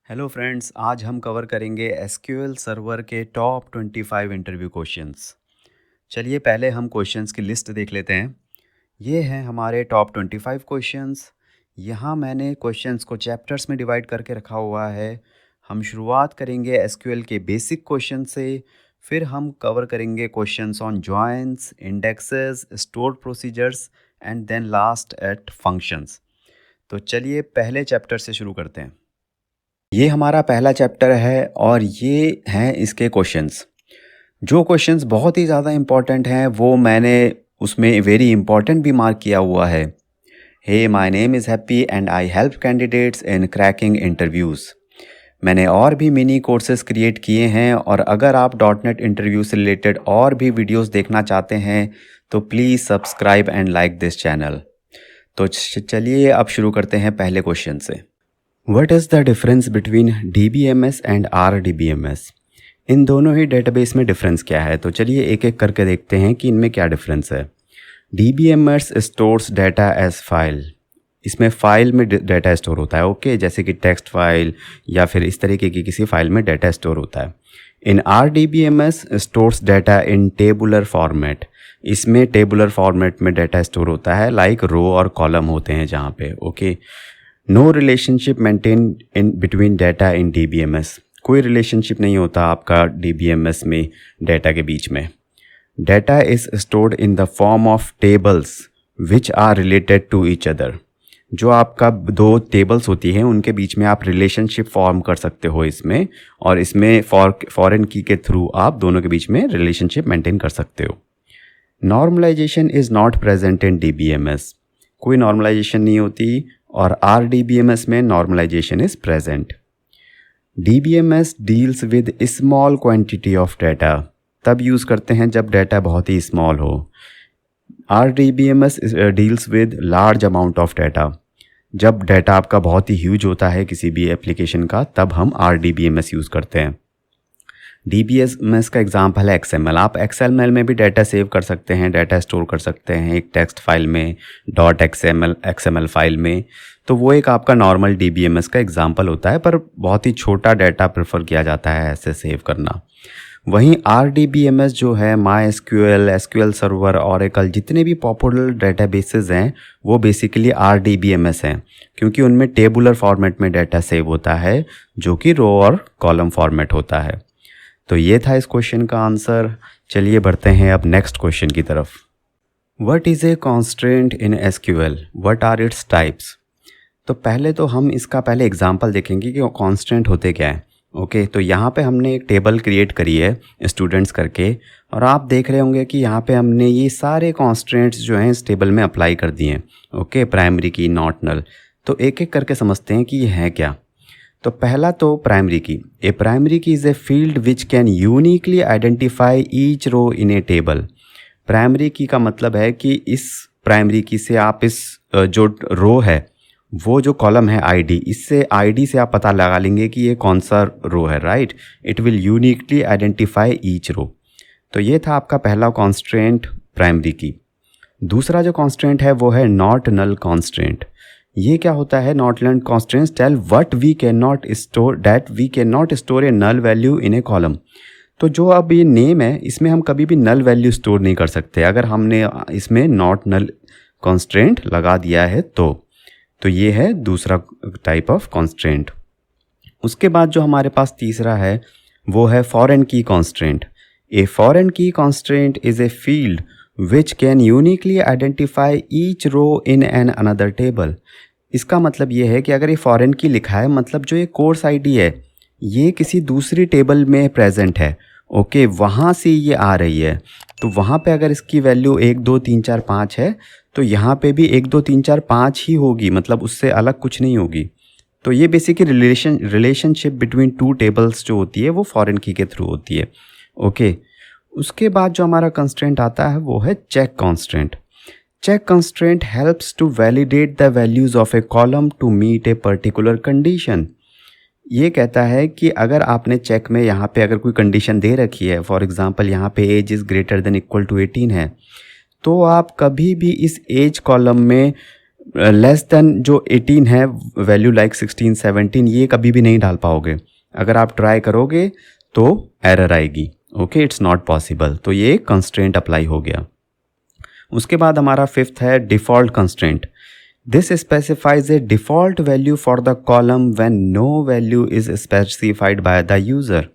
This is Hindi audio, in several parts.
हेलो फ्रेंड्स, आज हम कवर करेंगे एसक्यूएल सर्वर के टॉप 25 इंटरव्यू क्वेश्चंस। चलिए पहले हम क्वेश्चंस की लिस्ट देख लेते हैं। ये हैं हमारे टॉप 25 क्वेश्चंस। यहाँ मैंने क्वेश्चंस को चैप्टर्स में डिवाइड करके रखा हुआ है। हम शुरुआत करेंगे एसक्यूएल के बेसिक क्वेश्चन से, फिर हम कवर करेंगे questions on joins, indexes, store procedures and then last eight functions. तो चलिए पहले चैप्टर से शुरू करते हैं। ये हमारा पहला चैप्टर है और ये हैं इसके क्वेश्चंस। जो क्वेश्चंस बहुत ही ज़्यादा इम्पॉर्टेंट हैं वो मैंने उसमें वेरी इंपॉर्टेंट भी मार्क किया हुआ है। Hey my name is Happy and I help candidates in cracking interviews. मैंने और भी मिनी कोर्सेज क्रिएट किए हैं और अगर आप .NET इंटरव्यू से रिलेटेड और भी वीडियोस देखना चाहते हैं तो please subscribe and like this channel. तो चलिए अब शुरू करते हैं पहले क्वेश्चन से। What is the difference between DBMS and RDBMS? इन दोनों ही डेटाबेस में डिफरेंस क्या है? तो चलिए एक एक करके देखते हैं कि इनमें क्या डिफरेंस है। DBMS stores data as file. इसमें फ़ाइल में डाटा स्टोर होता है, ओके, जैसे कि टेक्स्ट फाइल या फिर इस तरीके की किसी फाइल में डाटा स्टोर होता है। इन RDBMS stores data in tabular format. इसमें टेबुलर फॉर्मेट में डाटा स्टोर होता है, लाइक रो और कॉलम होते हैं जहाँ पे, okay. No relationship maintain in between data in DBMS। कोई रिलेशनशिप नहीं होता आपका DBMS में डाटा के बीच में। Data is stored in the form of tables which are related to each other. जो आपका दो टेबल्स होती हैं उनके बीच में आप रिलेशनशिप फॉर्म कर सकते हो इसमें, और इसमें फॉरेन की के थ्रू आप दोनों के बीच में रिलेशनशिप मेंटेन कर सकते हो। Normalization is not present in DBMS। कोई नॉर्मलाइजेशन नहीं होती और RDBMS में normalization is present. DBMS deals with small quantity of data. तब यूज़ करते हैं जब डाटा बहुत ही स्मॉल हो। RDBMS deals with large amount of data. जब डाटा आपका बहुत ही ह्यूज होता है किसी भी एप्लीकेशन का, तब हम RDBMS यूज़ करते हैं। DBMS का एग्जाम्पल है XML। आप XML में भी डाटा सेव कर सकते हैं, डाटा स्टोर कर सकते हैं एक टेक्स्ट फाइल में, .XML फाइल में। तो वो एक आपका नॉर्मल DBMS का एग्जाम्पल होता है, पर बहुत ही छोटा डाटा प्रेफर किया जाता है ऐसे सेव करना। वहीं RDBMS जो है MySQL, SQL सर्वर, Oracle, जितने भी पॉपुलर डेटाबेसेस हैं वो बेसिकली RDBMS हैं, क्योंकि उनमें टेबुलर फॉर्मेट में डाटा सेव होता है जो कि रो और कॉलम फॉर्मेट होता है। तो ये था इस क्वेश्चन का आंसर। चलिए बढ़ते हैं अब नेक्स्ट क्वेश्चन की तरफ। What is a constraint in SQL? What are its types? तो पहले तो हम इसका पहले एग्जांपल देखेंगे कि कॉन्स्ट्रेंट होते क्या है, ओके। तो यहाँ पे हमने एक टेबल क्रिएट करी है स्टूडेंट्स करके, और आप देख रहे होंगे कि यहाँ पे हमने ये सारे कॉन्स्ट्रेंट्स जो हैं इस टेबल में अप्लाई कर दिए हैं, ओके। प्राइमरी की, नॉट नल। तो एक एक करके समझते हैं कि ये है क्या। तो पहला तो primary key. A primary key is a field which can uniquely identify each row in a table. Primary key का मतलब है कि इस प्राइमरी की से आप इस जो रो है, वो जो कॉलम है ID, इससे ID से आप पता लगा लेंगे कि ये कौन सा रो है, right. It will uniquely identify each row. तो ये था आपका पहला कॉन्स्ट्रेंट प्राइमरी की। दूसरा जो कॉन्स्ट्रेंट है वो है नॉट नल कॉन्स्ट्रेंट। ये क्या होता है? Not null constraints tell what we can not store, that we can not store a null value in a column. तो जो अब ये नेम है इसमें हम कभी भी नल वैल्यू स्टोर नहीं कर सकते अगर हमने इसमें नॉट नल कॉन्स्ट्रेंट लगा दिया है तो ये है दूसरा टाइप ऑफ कॉन्स्ट्रेंट। उसके बाद जो हमारे पास तीसरा है वो है foreign key constraint. A foreign key constraint is a field which can uniquely identify each row in an another table. इसका मतलब ये है कि अगर ये फॉरेन की लिखा है, मतलब जो ये कोर्स ID है ये किसी दूसरी टेबल में प्रेजेंट है, ओके, वहाँ से ये आ रही है। तो वहाँ पे अगर इसकी वैल्यू 1 2 3 4 5 है तो यहाँ पे भी 1 2 3 4 5 ही होगी, मतलब उससे अलग कुछ नहीं होगी। तो ये basically relationship between two tables जो होती है वो फॉरेन की के थ्रू होती है, ओके। उसके बाद जो हमारा कंस्ट्रेंट आता है वो है check constraint. Check constraint helps to validate the values of a column to meet a particular condition. ये कहता है कि अगर आपने चेक में यहाँ पे अगर कोई कंडीशन दे रखी है, फॉर एग्जांपल यहाँ पे age is greater than equal to 18 है, तो आप कभी भी इस एज कॉलम में लेस देन जो 18 है वैल्यू लाइक 16 17 ये कभी भी नहीं डाल पाओगे। अगर आप ट्राई करोगे तो एरर आएगी। Okay, it's not possible. तो ये कंस्ट्रेंट अप्लाई हो गया। उसके बाद हमारा फिफ्थ है default constraint. This specifies a default value for the column when no value is specified by the user.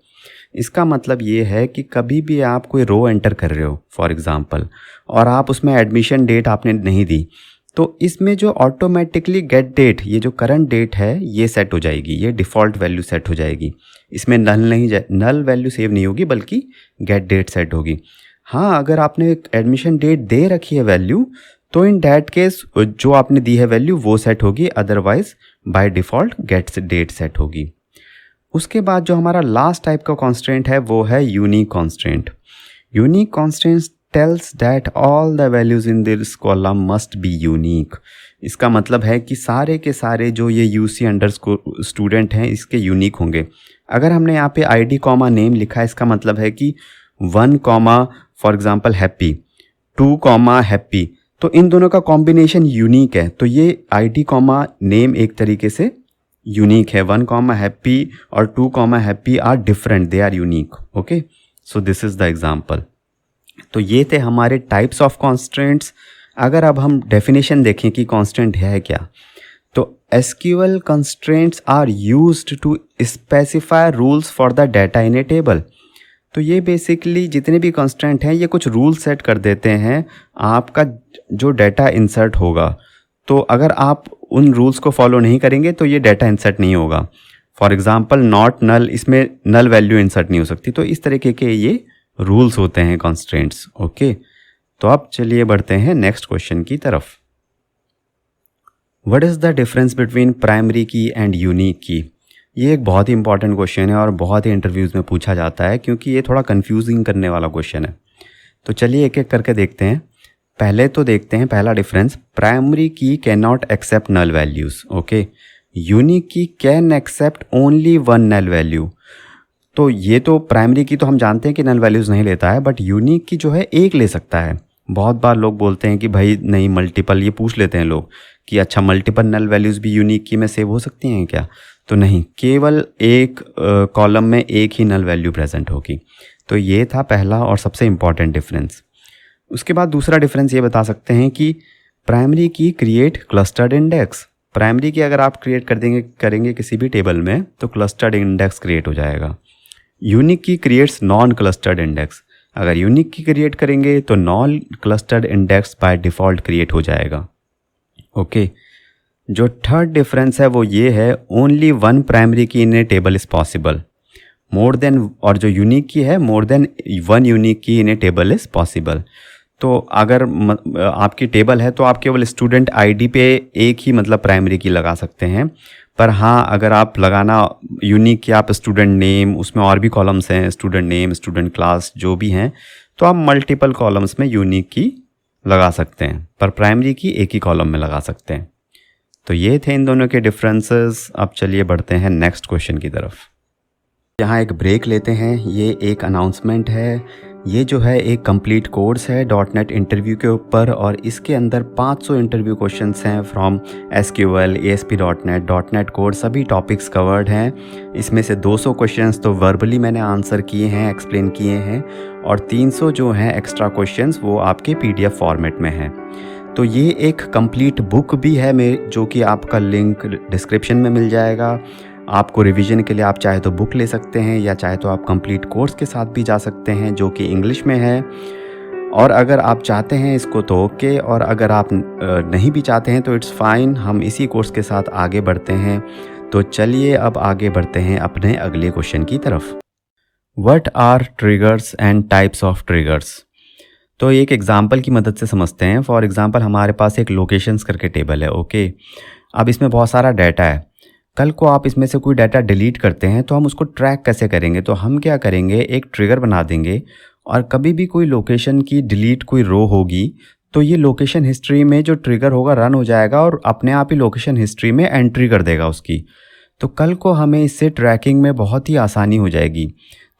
इसका मतलब ये है कि कभी भी आप कोई रो एंटर कर रहे हो फॉर एग्ज़ाम्पल, और आप उसमें एडमिशन डेट आपने नहीं दी, तो इसमें जो ऑटोमेटिकली गेट डेट, ये जो करंट डेट है ये सेट हो जाएगी, ये डिफ़ॉल्ट वैल्यू सेट हो जाएगी। इसमें नल वैल्यू सेव नहीं होगी बल्कि गेट डेट सेट होगी। हाँ, अगर आपने एडमिशन डेट दे रखी है वैल्यू, तो इन डैट केस जो आपने दी है वैल्यू वो सेट होगी, otherwise by default get date set होगी। उसके बाद जो हमारा लास्ट टाइप का कॉन्स्ट्रेंट है वो है unique constraint. Unique constraint tells that all the values in this column must be unique. इसका मतलब है कि सारे के सारे जो ये यूसी अंडरस्कोर स्टूडेंट हैं इसके यूनिक होंगे। अगर हमने यहाँ पे आईडी कॉमा नेम लिखा है, इसका मतलब है कि 1 comma for example happy, 2 comma happy, तो इन दोनों का कॉम्बिनेशन यूनिक है। तो ये आईडी कॉमा नेम एक तरीके से यूनिक है। 1 कॉमा हैप्पी और 2 comma happy are different, they are unique. Okay, so this is the example. तो ये थे हमारे टाइप्स ऑफ कॉन्स्ट्रेंट्स। अगर अब हम डेफिनेशन देखें कि कॉन्स्ट्रेंट है क्या, तो SQL constraints are used to specify rules for the data in a table. तो ये बेसिकली जितने भी कंस्ट्रेंट हैं ये कुछ रूल सेट कर देते हैं आपका जो डाटा इंसर्ट होगा। तो अगर आप उन रूल्स को फॉलो नहीं करेंगे तो ये डाटा इंसर्ट नहीं होगा। फॉर एग्जांपल नॉट नल, इसमें नल वैल्यू इंसर्ट नहीं हो सकती। तो इस तरीके के ये रूल्स होते हैं कंस्ट्रेंट्स। ओके, तो अब चलिए बढ़ते हैं नेक्स्ट क्वेश्चन की तरफ। What is the difference between primary की एंड यूनिक की? ये एक बहुत ही इंपॉर्टेंट क्वेश्चन है और बहुत ही इंटरव्यूज़ में पूछा जाता है क्योंकि ये थोड़ा कंफ्यूजिंग करने वाला क्वेश्चन है। तो चलिए एक एक करके देखते हैं। पहले तो देखते हैं पहला difference, primary key can not accept null values. Okay, unique key can accept only 1 null value. तो ये तो प्राइमरी की तो हम जानते हैं कि नल वैल्यूज़ नहीं लेता है, बट यूनिक की जो है एक ले सकता है। बहुत बार लोग बोलते हैं कि भाई नहीं मल्टीपल, ये पूछ लेते हैं लोग कि अच्छा मल्टीपल नल वैल्यूज़ भी यूनिक की में सेव हो सकती हैं क्या? तो नहीं, केवल एक कॉलम में एक ही नल वैल्यू प्रेजेंट होगी। तो ये था पहला और सबसे इम्पॉर्टेंट डिफरेंस। उसके बाद दूसरा डिफरेंस ये बता सकते हैं कि प्राइमरी की क्रिएट क्लस्टर्ड इंडेक्स। प्राइमरी की अगर आप क्रिएट करेंगे किसी भी टेबल में तो क्लस्टर्ड इंडेक्स क्रिएट हो जाएगा। यूनिक की क्रिएट्स नॉन क्लस्टर्ड इंडेक्स। अगर यूनिक की क्रिएट करेंगे तो non clustered index by default create हो जाएगा। ओके, जो थर्ड डिफरेंस है वो ये है, only 1 primary key in a table is possible. More than, और जो यूनिक की है मोर देन 1 यूनिक की in a table is possible. तो अगर आपकी टेबल है तो आप केवल स्टूडेंट आईडी पे एक ही मतलब प्राइमरी की लगा सकते हैं। पर हाँ, अगर आप लगाना यूनिक की, आप स्टूडेंट नेम, उसमें और भी कॉलम्स हैं, स्टूडेंट नेम, स्टूडेंट क्लास जो भी हैं, तो आप मल्टीपल कॉलम्स में यूनिक की लगा सकते हैं, पर प्राइमरी की एक ही कॉलम में लगा सकते हैं। तो ये थे इन दोनों के डिफरेंसेस। अब चलिए बढ़ते हैं नेक्स्ट क्वेश्चन की तरफ। यहाँ एक ब्रेक लेते हैं। ये एक अनाउंसमेंट है। ये जो है एक कंप्लीट कोर्स है .NET इंटरव्यू के ऊपर, और इसके अंदर 500 इंटरव्यू क्वेश्चंस हैं from SQL, ASP.NET, .NET core, सभी टॉपिक्स कवर्ड हैं। इसमें से 200 क्वेश्चंस तो वर्बली मैंने आंसर किए हैं, एक्सप्लेन किए हैं, और 300 जो हैं एक्स्ट्रा क्वेश्चंस वो आपके PDF फॉर्मेट में हैं। तो ये एक कंप्लीट बुक भी है जो कि आपका लिंक डिस्क्रिप्शन में मिल जाएगा। आपको रिवीजन के लिए आप चाहे तो बुक ले सकते हैं या चाहे तो आप कंप्लीट कोर्स के साथ भी जा सकते हैं जो कि इंग्लिश में है। और अगर आप चाहते हैं इसको तो ओके, और अगर आप नहीं भी चाहते हैं तो इट्स फाइन, हम इसी कोर्स के साथ आगे बढ़ते हैं। तो चलिए अब आगे बढ़ते हैं अपने अगले क्वेश्चन की तरफ। What are triggers and types of triggers? तो एक एग्जांपल की मदद से समझते हैं। फॉर एग्जांपल हमारे पास एक लोकेशंस करके टेबल है। ओके, अब इसमें बहुत सारा डाटा है। कल को आप इसमें से कोई डाटा डिलीट करते हैं तो हम उसको ट्रैक कैसे करेंगे? तो हम क्या करेंगे, एक ट्रिगर बना देंगे, और कभी भी कोई लोकेशन की डिलीट कोई रो होगी तो ये लोकेशन हिस्ट्री में जो ट्रिगर होगा रन हो जाएगा और अपने आप ही लोकेशन हिस्ट्री में एंट्री कर देगा उसकी। तो कल को हमें इससे ट्रैकिंग में बहुत ही आसानी हो जाएगी।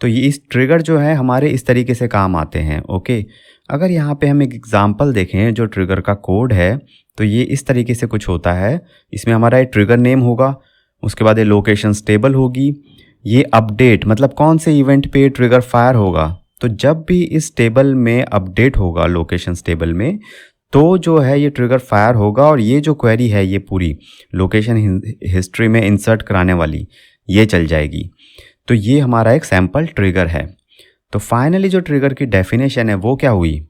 तो ये इस ट्रिगर जो है हमारे इस तरीके से काम आते हैं। ओके, अगर यहाँ पे हम एक एग्जांपल देखें जो ट्रिगर का कोड है, तो ये इस तरीके से कुछ होता है। इसमें हमारा ये ट्रिगर नेम होगा, उसके बाद ये लोकेशन टेबल होगी, ये अपडेट मतलब कौन से इवेंट पे ट्रिगर फायर होगा। तो जब भी इस टेबल में अपडेट होगा लोकेशन टेबल में, तो जो है ये ट्रिगर फायर होगा और ये जो क्वेरी है ये पूरी लोकेशन हिस्ट्री में इंसर्ट कराने वाली ये चल जाएगी। तो ये हमारा एक सैम्पल ट्रिगर है। तो फाइनली जो ट्रिगर की डेफिनेशन है वो क्या हुई,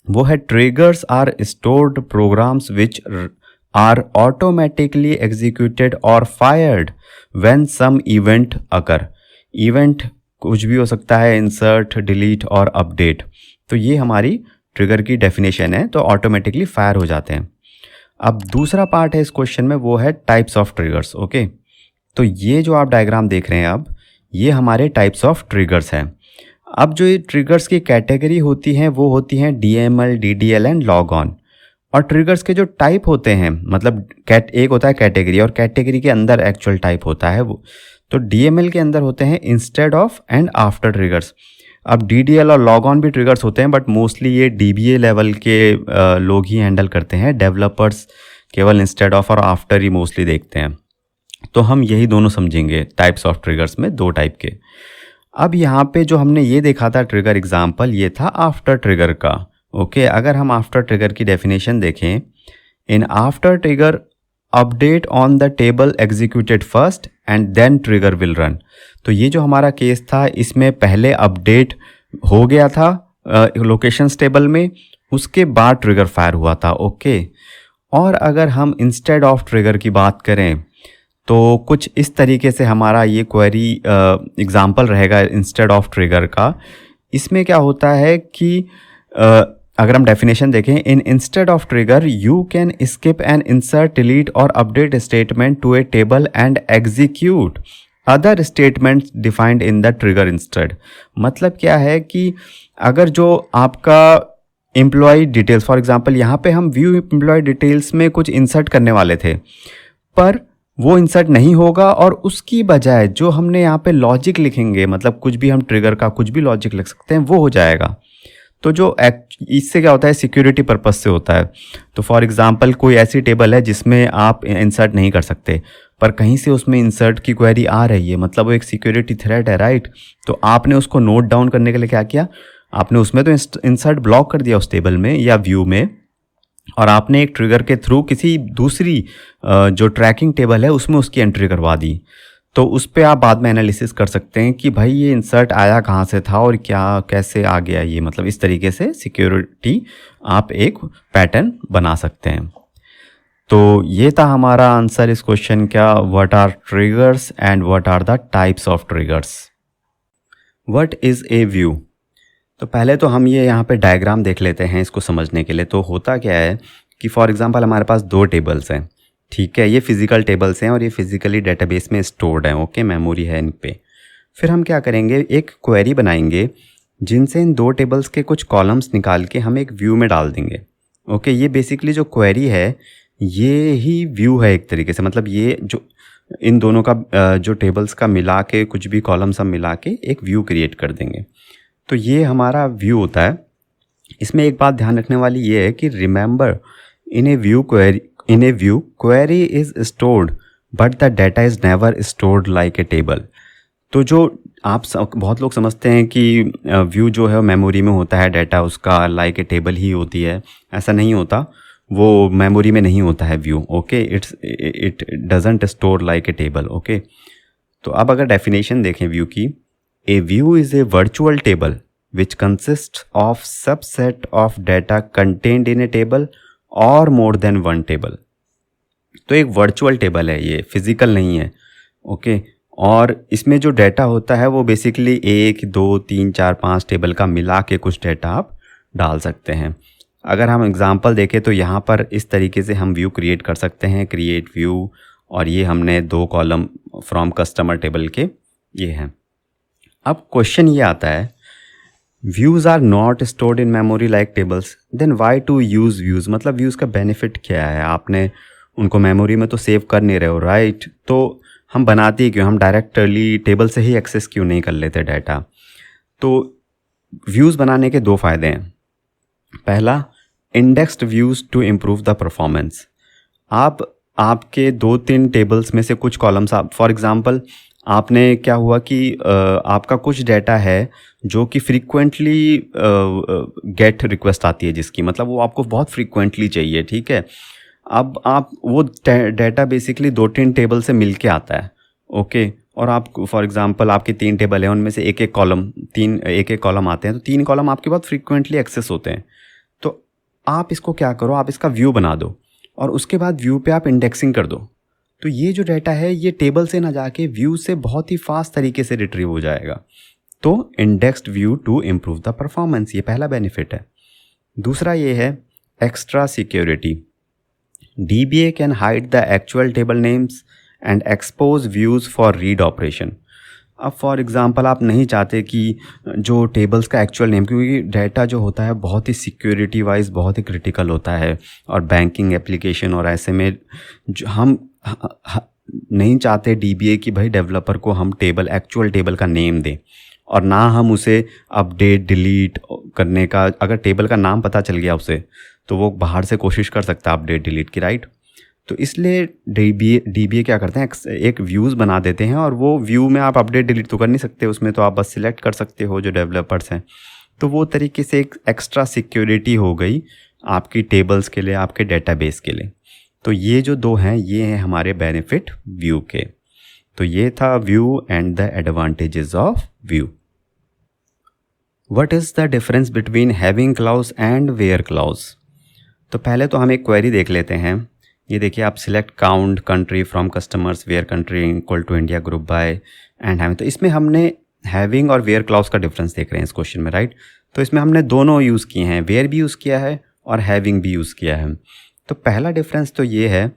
वो है triggers are stored programs which are automatically executed और fired when some event occur. Event कुछ भी हो सकता है, इंसर्ट, डिलीट और अपडेट। तो ये हमारी ट्रिगर की डेफिनेशन है, तो ऑटोमेटिकली फायर हो जाते हैं। अब दूसरा पार्ट है इस क्वेश्चन में, वो है टाइप्स ऑफ ट्रिगर्स। ओके, तो ये जो आप डायग्राम देख रहे हैं अब, ये हमारे टाइप्स ऑफ ट्रिगर्स हैं। अब जो ये ट्रिगर्स की कैटेगरी होती हैं वो होती हैं DML, DDL and log on. और ट्रिगर्स के जो टाइप होते हैं, मतलब एक होता है कैटेगरी और कैटेगरी के अंदर एक्चुअल टाइप होता है वो। तो DML के अंदर होते हैं instead of and after triggers. अब DDL और लॉग ऑन भी ट्रिगर्स होते हैं, बट मोस्टली ये DBA लेवल के लोग ही हैंडल करते हैं। डेवलपर्स केवल इंस्टेड ऑफ और आफ्टर ही मोस्टली देखते हैं। तो हम यही दोनों समझेंगे टाइप्स ऑफ ट्रिगर्स में, दो टाइप के। अब यहाँ पे जो हमने ये देखा था ट्रिगर एग्जाम्पल, ये था आफ्टर ट्रिगर का। ओके, अगर हम आफ्टर ट्रिगर की डेफिनेशन देखें, in after trigger update on the table executed first and then trigger will run. तो ये जो हमारा केस था, इसमें पहले अपडेट हो गया था लोकेशन टेबल में, उसके बाद ट्रिगर फायर हुआ था। ओके, और अगर हम इंस्टेड ऑफ ट्रिगर की बात करें तो कुछ इस तरीके से हमारा ये क्वेरी एग्जाम्पल रहेगा इंस्टेड ऑफ ट्रिगर का। इसमें क्या होता है कि अगर हम डेफिनेशन देखें, in instead of trigger you can skip and insert, delete और update statement to a table and execute other statements defined in the trigger instead. मतलब क्या है कि अगर जो आपका एम्प्लॉय डिटेल्स, फॉर एग्जांपल यहाँ पे हम व्यू एम्प्लॉय डिटेल्स में कुछ इंसर्ट करने वाले थे, पर वो इंसर्ट नहीं होगा और उसकी बजाय जो हमने यहाँ पे लॉजिक लिखेंगे, मतलब कुछ भी हम ट्रिगर का कुछ भी लॉजिक लिख सकते हैं, वो हो जाएगा। तो जो इससे क्या होता है, सिक्योरिटी पर्पस से होता है। तो फॉर एग्जांपल कोई ऐसी टेबल है जिसमें आप इंसर्ट नहीं कर सकते, पर कहीं से उसमें इंसर्ट की क्वेरी आ रही है, मतलब वो एक सिक्योरिटी थ्रेट है, राइट। तो आपने उसको नोट डाउन करने के लिए क्या किया, आपने उसमें तो इंसर्ट ब्लॉक कर दिया उस टेबल में या व्यू में, और आपने एक ट्रिगर के थ्रू किसी दूसरी जो ट्रैकिंग टेबल है उसमें उसकी एंट्री करवा दी। तो उस पर आप बाद में एनालिसिस कर सकते हैं कि भाई ये इंसर्ट आया कहाँ से था और क्या कैसे आ गया ये, मतलब इस तरीके से सिक्योरिटी आप एक पैटर्न बना सकते हैं। तो ये था हमारा आंसर इस क्वेश्चन का, what are triggers and what are the types of triggers. What is a view. तो पहले तो हम ये यहाँ पे डायग्राम देख लेते हैं इसको समझने के लिए। तो होता क्या है कि फॉर एग्जांपल हमारे पास दो टेबल्स हैं, ठीक है, ये फिजिकल टेबल्स हैं और ये फिजिकली डेटाबेस में स्टोर्ड हैं। ओके, मेमोरी है इन पे। फिर हम क्या करेंगे, एक क्वेरी बनाएंगे जिनसे इन दो टेबल्स के कुछ कॉलम्स निकाल के हम एक व्यू में डाल देंगे। ओके, ये बेसिकली जो क्वेरी है ये ही व्यू है एक तरीके से, मतलब ये जो इन दोनों का जो टेबल्स का मिला के कुछ भी कॉलम्स हम मिला के एक व्यू क्रिएट कर देंगे। तो ये हमारा व्यू होता है। इसमें एक बात ध्यान रखने वाली ये है कि remember, in A view query is stored but the data is never stored like a table. तो जो आप बहुत लोग समझते हैं कि व्यू जो है मेमोरी में होता है, डाटा उसका लाइक ए टेबल ही होती है। ऐसा नहीं होता, वो मेमोरी में नहीं होता है view. Okay, it doesn't store like a table. Okay, तो अब अगर डेफिनेशन देखें व्यू की, A view is a virtual table which consists of subset of data contained in a table or more than one table। तो एक वर्चुअल टेबल है, ये फिजिकल नहीं है। ओके, और इसमें जो डाटा होता है वो बेसिकली 1, 2, 3, 4, 5 टेबल का मिला के कुछ डाटा आप डाल सकते हैं। अगर हम एग्जांपल देखें तो यहाँ पर इस तरीके से हम व्यू क्रिएट कर सकते हैं, क्रिएट व्यू, और ये हमने 2 कॉलम फ्रॉम कस्टमर टेबल के ये हैं। अब क्वेश्चन ये आता है, views are not stored in memory like tables, then why to use views. मतलब व्यूज़ का बेनिफिट क्या है, आपने उनको मेमोरी में तो सेव कर नहीं रहे हो, राइट। तो हम बनाते ही क्यों, हम डायरेक्टली टेबल से ही एक्सेस क्यों नहीं कर लेते डाटा। तो व्यूज़ बनाने के 2 फ़ायदे हैं। पहला, indexed views to improve the performance. आप आपके 2-3 टेबल्स में से कुछ कॉलम्स, आप फॉर एग्ज़ाम्पल आपने क्या हुआ कि आपका कुछ डाटा है जो कि फ्रीक्वेंटली गेट रिक्वेस्ट आती है, जिसकी मतलब वो आपको बहुत फ्रीक्वेंटली चाहिए, ठीक है। अब आप वो डाटा बेसिकली 2-3 टेबल से मिल के आता है, ओके। और आप फॉर एग्ज़ाम्पल आपके 3 टेबल हैं, उनमें से एक एक कॉलम आते हैं, तो 3 कॉलम आपके बहुत फ्रीक्वेंटली एक्सेस होते हैं। तो आप इसको क्या करो, आप इसका व्यू बना दो और उसके बाद व्यू पे आप इंडेक्सिंग कर दो। तो ये जो डाटा है ये टेबल से ना जाके व्यू से बहुत ही फास्ट तरीके से रिट्रीव हो जाएगा। तो indexed view to improve the performance, ये पहला बेनिफिट है। दूसरा ये है extra security. DBA can hide the actual table names and expose views for read operation. अब फॉर एग्ज़ाम्पल आप नहीं चाहते कि जो टेबल्स का एक्चुअल नेम, क्योंकि डाटा जो होता है बहुत ही सिक्योरिटी वाइज बहुत ही क्रिटिकल होता है, और बैंकिंग एप्लीकेशन और ऐसे में जो हम नहीं चाहते DBA कि भाई डेवलपर को हम एक्चुअल टेबल का नेम दें, और ना हम उसे अपडेट डिलीट करने का, अगर टेबल का नाम पता चल गया उसे तो वो बाहर से कोशिश कर सकता है अपडेट डिलीट की, राइट। तो इसलिए DBA क्या करते हैं, एक व्यूज़ बना देते हैं, और वो व्यू में आप अपडेट डिलीट तो कर नहीं सकते, उसमें तो आप बस सिलेक्ट कर सकते हो जो डेवलपर्स हैं। तो वो तरीके से एक एक्स्ट्रा सिक्योरिटी हो गई आपकी टेबल्स के लिए, आपके डेटाबेस के लिए। तो ये जो 2 हैं ये हैं हमारे बेनिफिट व्यू के। तो ये था view and the advantages of view. What is the difference between having clause and where clause. तो पहले तो हम एक क्वेरी देख लेते हैं। ये देखिए, आप select count country from customers where country equal to India group by and having. तो इसमें हमने हैविंग और वेयर क्लाउज का डिफरेंस देख रहे हैं इस क्वेश्चन में, राइट। तो इसमें हमने दोनों यूज़ किए हैं, वेयर भी यूज़ किया है और हैविंग भी यूज़ किया है। तो पहला डिफरेंस तो ये है,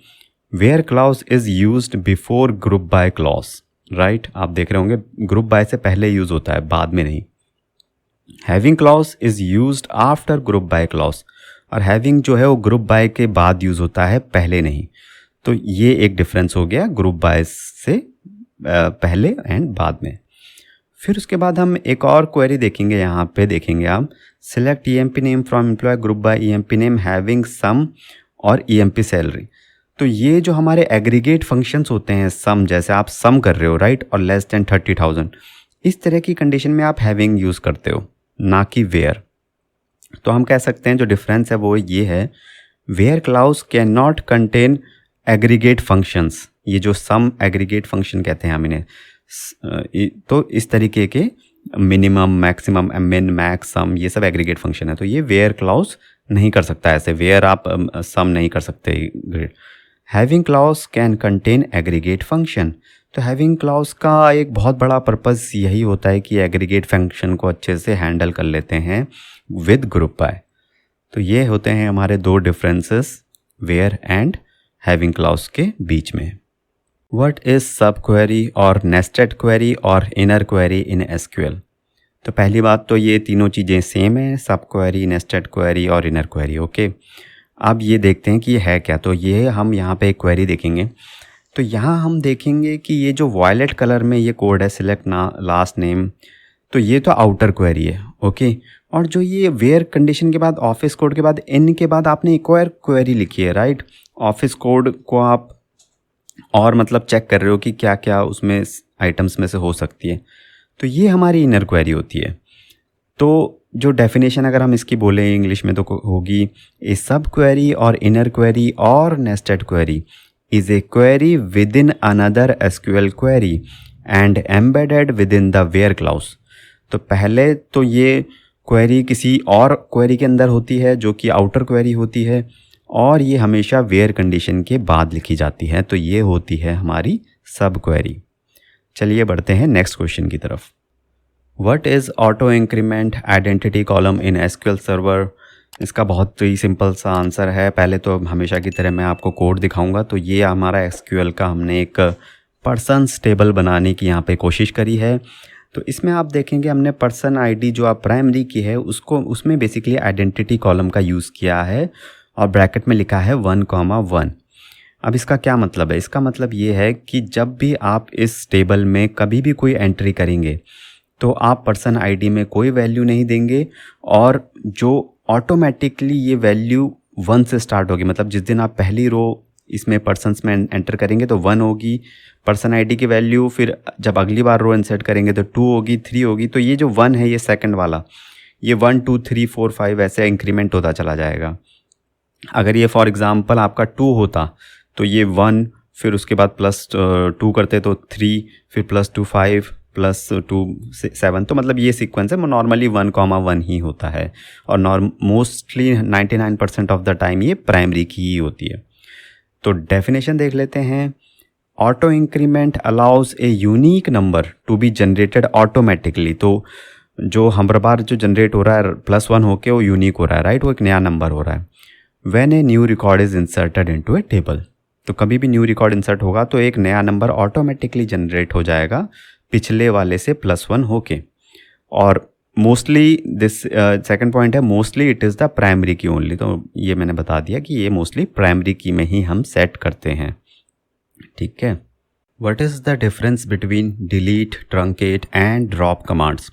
where clause is used before group by clause, right. आप देख रहे होंगे ग्रुप बाय से पहले यूज़ होता है, बाद में नहीं। Having clause is used after group by clause, और हैविंग जो है वो ग्रुप बाय के बाद यूज़ होता है, पहले नहीं। तो ये एक डिफरेंस हो गया ग्रुप बाय से पहले एंड बाद में। फिर उसके बाद हम एक और क्वेरी देखेंगे, यहाँ पे देखेंगे आप, select EMP name from employee group by EMP name having sum और EMP सैलरी। तो ये जो हमारे एग्रीगेट फंक्शंस होते हैं, सम, जैसे आप सम कर रहे हो, राइट, और लेस देन 30,000, इस तरह की कंडीशन में आप हैविंग यूज़ करते हो, ना कि वेयर। तो हम कह सकते हैं जो डिफरेंस है वो ये है, where clause can not contain aggregate functions. ये जो सम एग्रीगेट फंक्शन कहते हैं हम इन्हें, तो इस तरीके के मिनिमम, मैक्सिमम, मिन, मैक्स, सम, ये सब एग्रीगेट फंक्शन है। तो ये वेयर क्लाउज नहीं कर सकता, ऐसे वेयर आप सम नहीं कर सकते। Having clause can contain aggregate function. तो हैविंग क्लाउज का एक बहुत बड़ा पर्पस यही होता है कि एग्रीगेट फंक्शन को अच्छे से हैंडल कर लेते हैं विद ग्रुप बाय। तो ये होते हैं हमारे 2 differences where and having clause के बीच में। व्हाट इज़ सब क्वेरी और नेस्टेड क्वेरी और इनर क्वेरी इन SQL। तो पहली बात तो ये तीनों चीज़ें सेम है, सब क्वेरी, नेस्टेड क्वेरी और इनर क्वेरी, ओके। अब ये देखते हैं कि ये है क्या। तो ये हम यहाँ पे एक क्वेरी देखेंगे। तो यहाँ हम देखेंगे कि ये जो वायलेट कलर में ये कोड है, सिलेक्ट ना लास्ट नेम, तो ये तो आउटर क्वेरी है, ओके। और जो ये वेयर कंडीशन के बाद, ऑफिस कोड के बाद, इन के बाद आपने एक और क्वेरी लिखी है, राइट। ऑफिस कोड को आप और मतलब चेक कर रहे हो कि क्या क्या उसमें आइटम्स में से हो सकती है, तो ये हमारी इनर क्वेरी होती है। तो जो डेफिनेशन अगर हम इसकी बोलें इंग्लिश में तो होगी, ए सब क्वेरी और इनर क्वेरी और nested query is a query with in another SQL query and embedded with in the where clause. तो पहले तो ये क्वेरी किसी और क्वेरी के अंदर होती है जो कि आउटर क्वेरी होती है, और ये हमेशा वेयर कंडीशन के बाद लिखी जाती है। तो ये होती है हमारी सब क्वेरी। चलिए बढ़ते हैं नेक्स्ट क्वेश्चन की तरफ। What is auto increment identity column in SQL server. इसका बहुत ही सिंपल सा आंसर है। पहले तो हमेशा की तरह मैं आपको कोड दिखाऊंगा। तो ये हमारा SQL का हमने एक पर्सन्स टेबल बनाने की यहाँ पे कोशिश करी है। तो इसमें आप देखेंगे हमने पर्सन ID जो आप प्राइमरी की है उसको, उसमें बेसिकली आइडेंटिटी कॉलम का यूज़ किया है और ब्रैकेट में लिखा है 1,1। अब इसका क्या मतलब है? इसका मतलब ये है कि जब भी आप इस टेबल में कभी भी कोई एंट्री करेंगे तो आप पर्सन ID में कोई वैल्यू नहीं देंगे, और जो ऑटोमेटिकली ये वैल्यू 1 से स्टार्ट होगी। मतलब जिस दिन आप पहली रो इसमें पर्सनस में एंटर करेंगे तो 1 होगी पर्सन आईडी की वैल्यू, फिर जब अगली बार रो इंसर्ट करेंगे तो 2 होगी, 3 होगी। तो ये जो 1 है ये सेकंड वाला, ये 1 2 3 4 5 ऐसे इंक्रीमेंट होता चला जाएगा। अगर ये फॉर एग्ज़ाम्पल आपका 2 होता तो ये 1, फिर उसके बाद +2 करते तो 3, फिर +2 5, +2 7। तो मतलब ये सीक्वेंस है, नॉर्मली 1, 1 ही होता है और मोस्टली 99% ऑफ द टाइम ये प्राइमरी की ही होती है। तो डेफिनेशन देख लेते हैं। Auto increment allows a unique number to be generated automatically. तो जो हर बार जो जनरेट हो रहा है +1 होके वो यूनिक हो रहा है, राइट, वो एक नया नंबर हो रहा है। When a new record is inserted into A table, तो कभी भी न्यू रिकॉर्ड इंसर्ट होगा तो एक नया नंबर ऑटोमेटिकली जनरेट हो जाएगा पिछले वाले से +1 होके। और मोस्टली दिस सेकंड पॉइंट है, mostly it is the primary की ओनली। तो ये मैंने बता दिया कि ये मोस्टली प्राइमरी की में ही हम सेट करते हैं, ठीक है। What is the difference between delete, truncate and drop commands?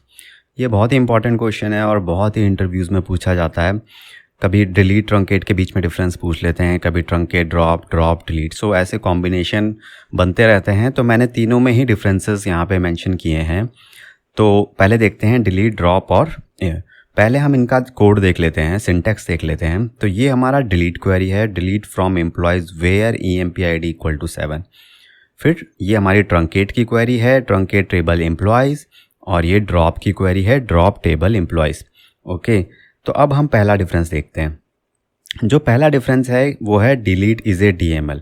ये बहुत ही इंपॉर्टेंट क्वेश्चन है और बहुत ही इंटरव्यूज़ में पूछा जाता है। कभी डिलीट ट्रंकेट के बीच में डिफरेंस पूछ लेते हैं, कभी ट्रंकेट ड्रॉप, ड्रॉप डिलीट, सो ऐसे कॉम्बिनेशन बनते रहते हैं। तो मैंने तीनों में ही डिफरेंसेस यहाँ पे मेंशन किए हैं। तो पहले देखते हैं डिलीट, ड्रॉप और पहले हम इनका कोड देख लेते हैं, सिंटैक्स देख लेते हैं। तो ये हमारा डिलीट क्वेरी है, delete from employees where EMPID = 7। फिर ये हमारी ट्रंकेट की क्वेरी है, ट्रंकेट टेबल एम्प्लॉयज़, और ये ड्रॉप की क्वेरी है, ड्रॉप टेबल एम्प्लॉयज़। ओके, तो अब हम पहला डिफरेंस देखते हैं। जो पहला डिफरेंस है वो है delete is a DML।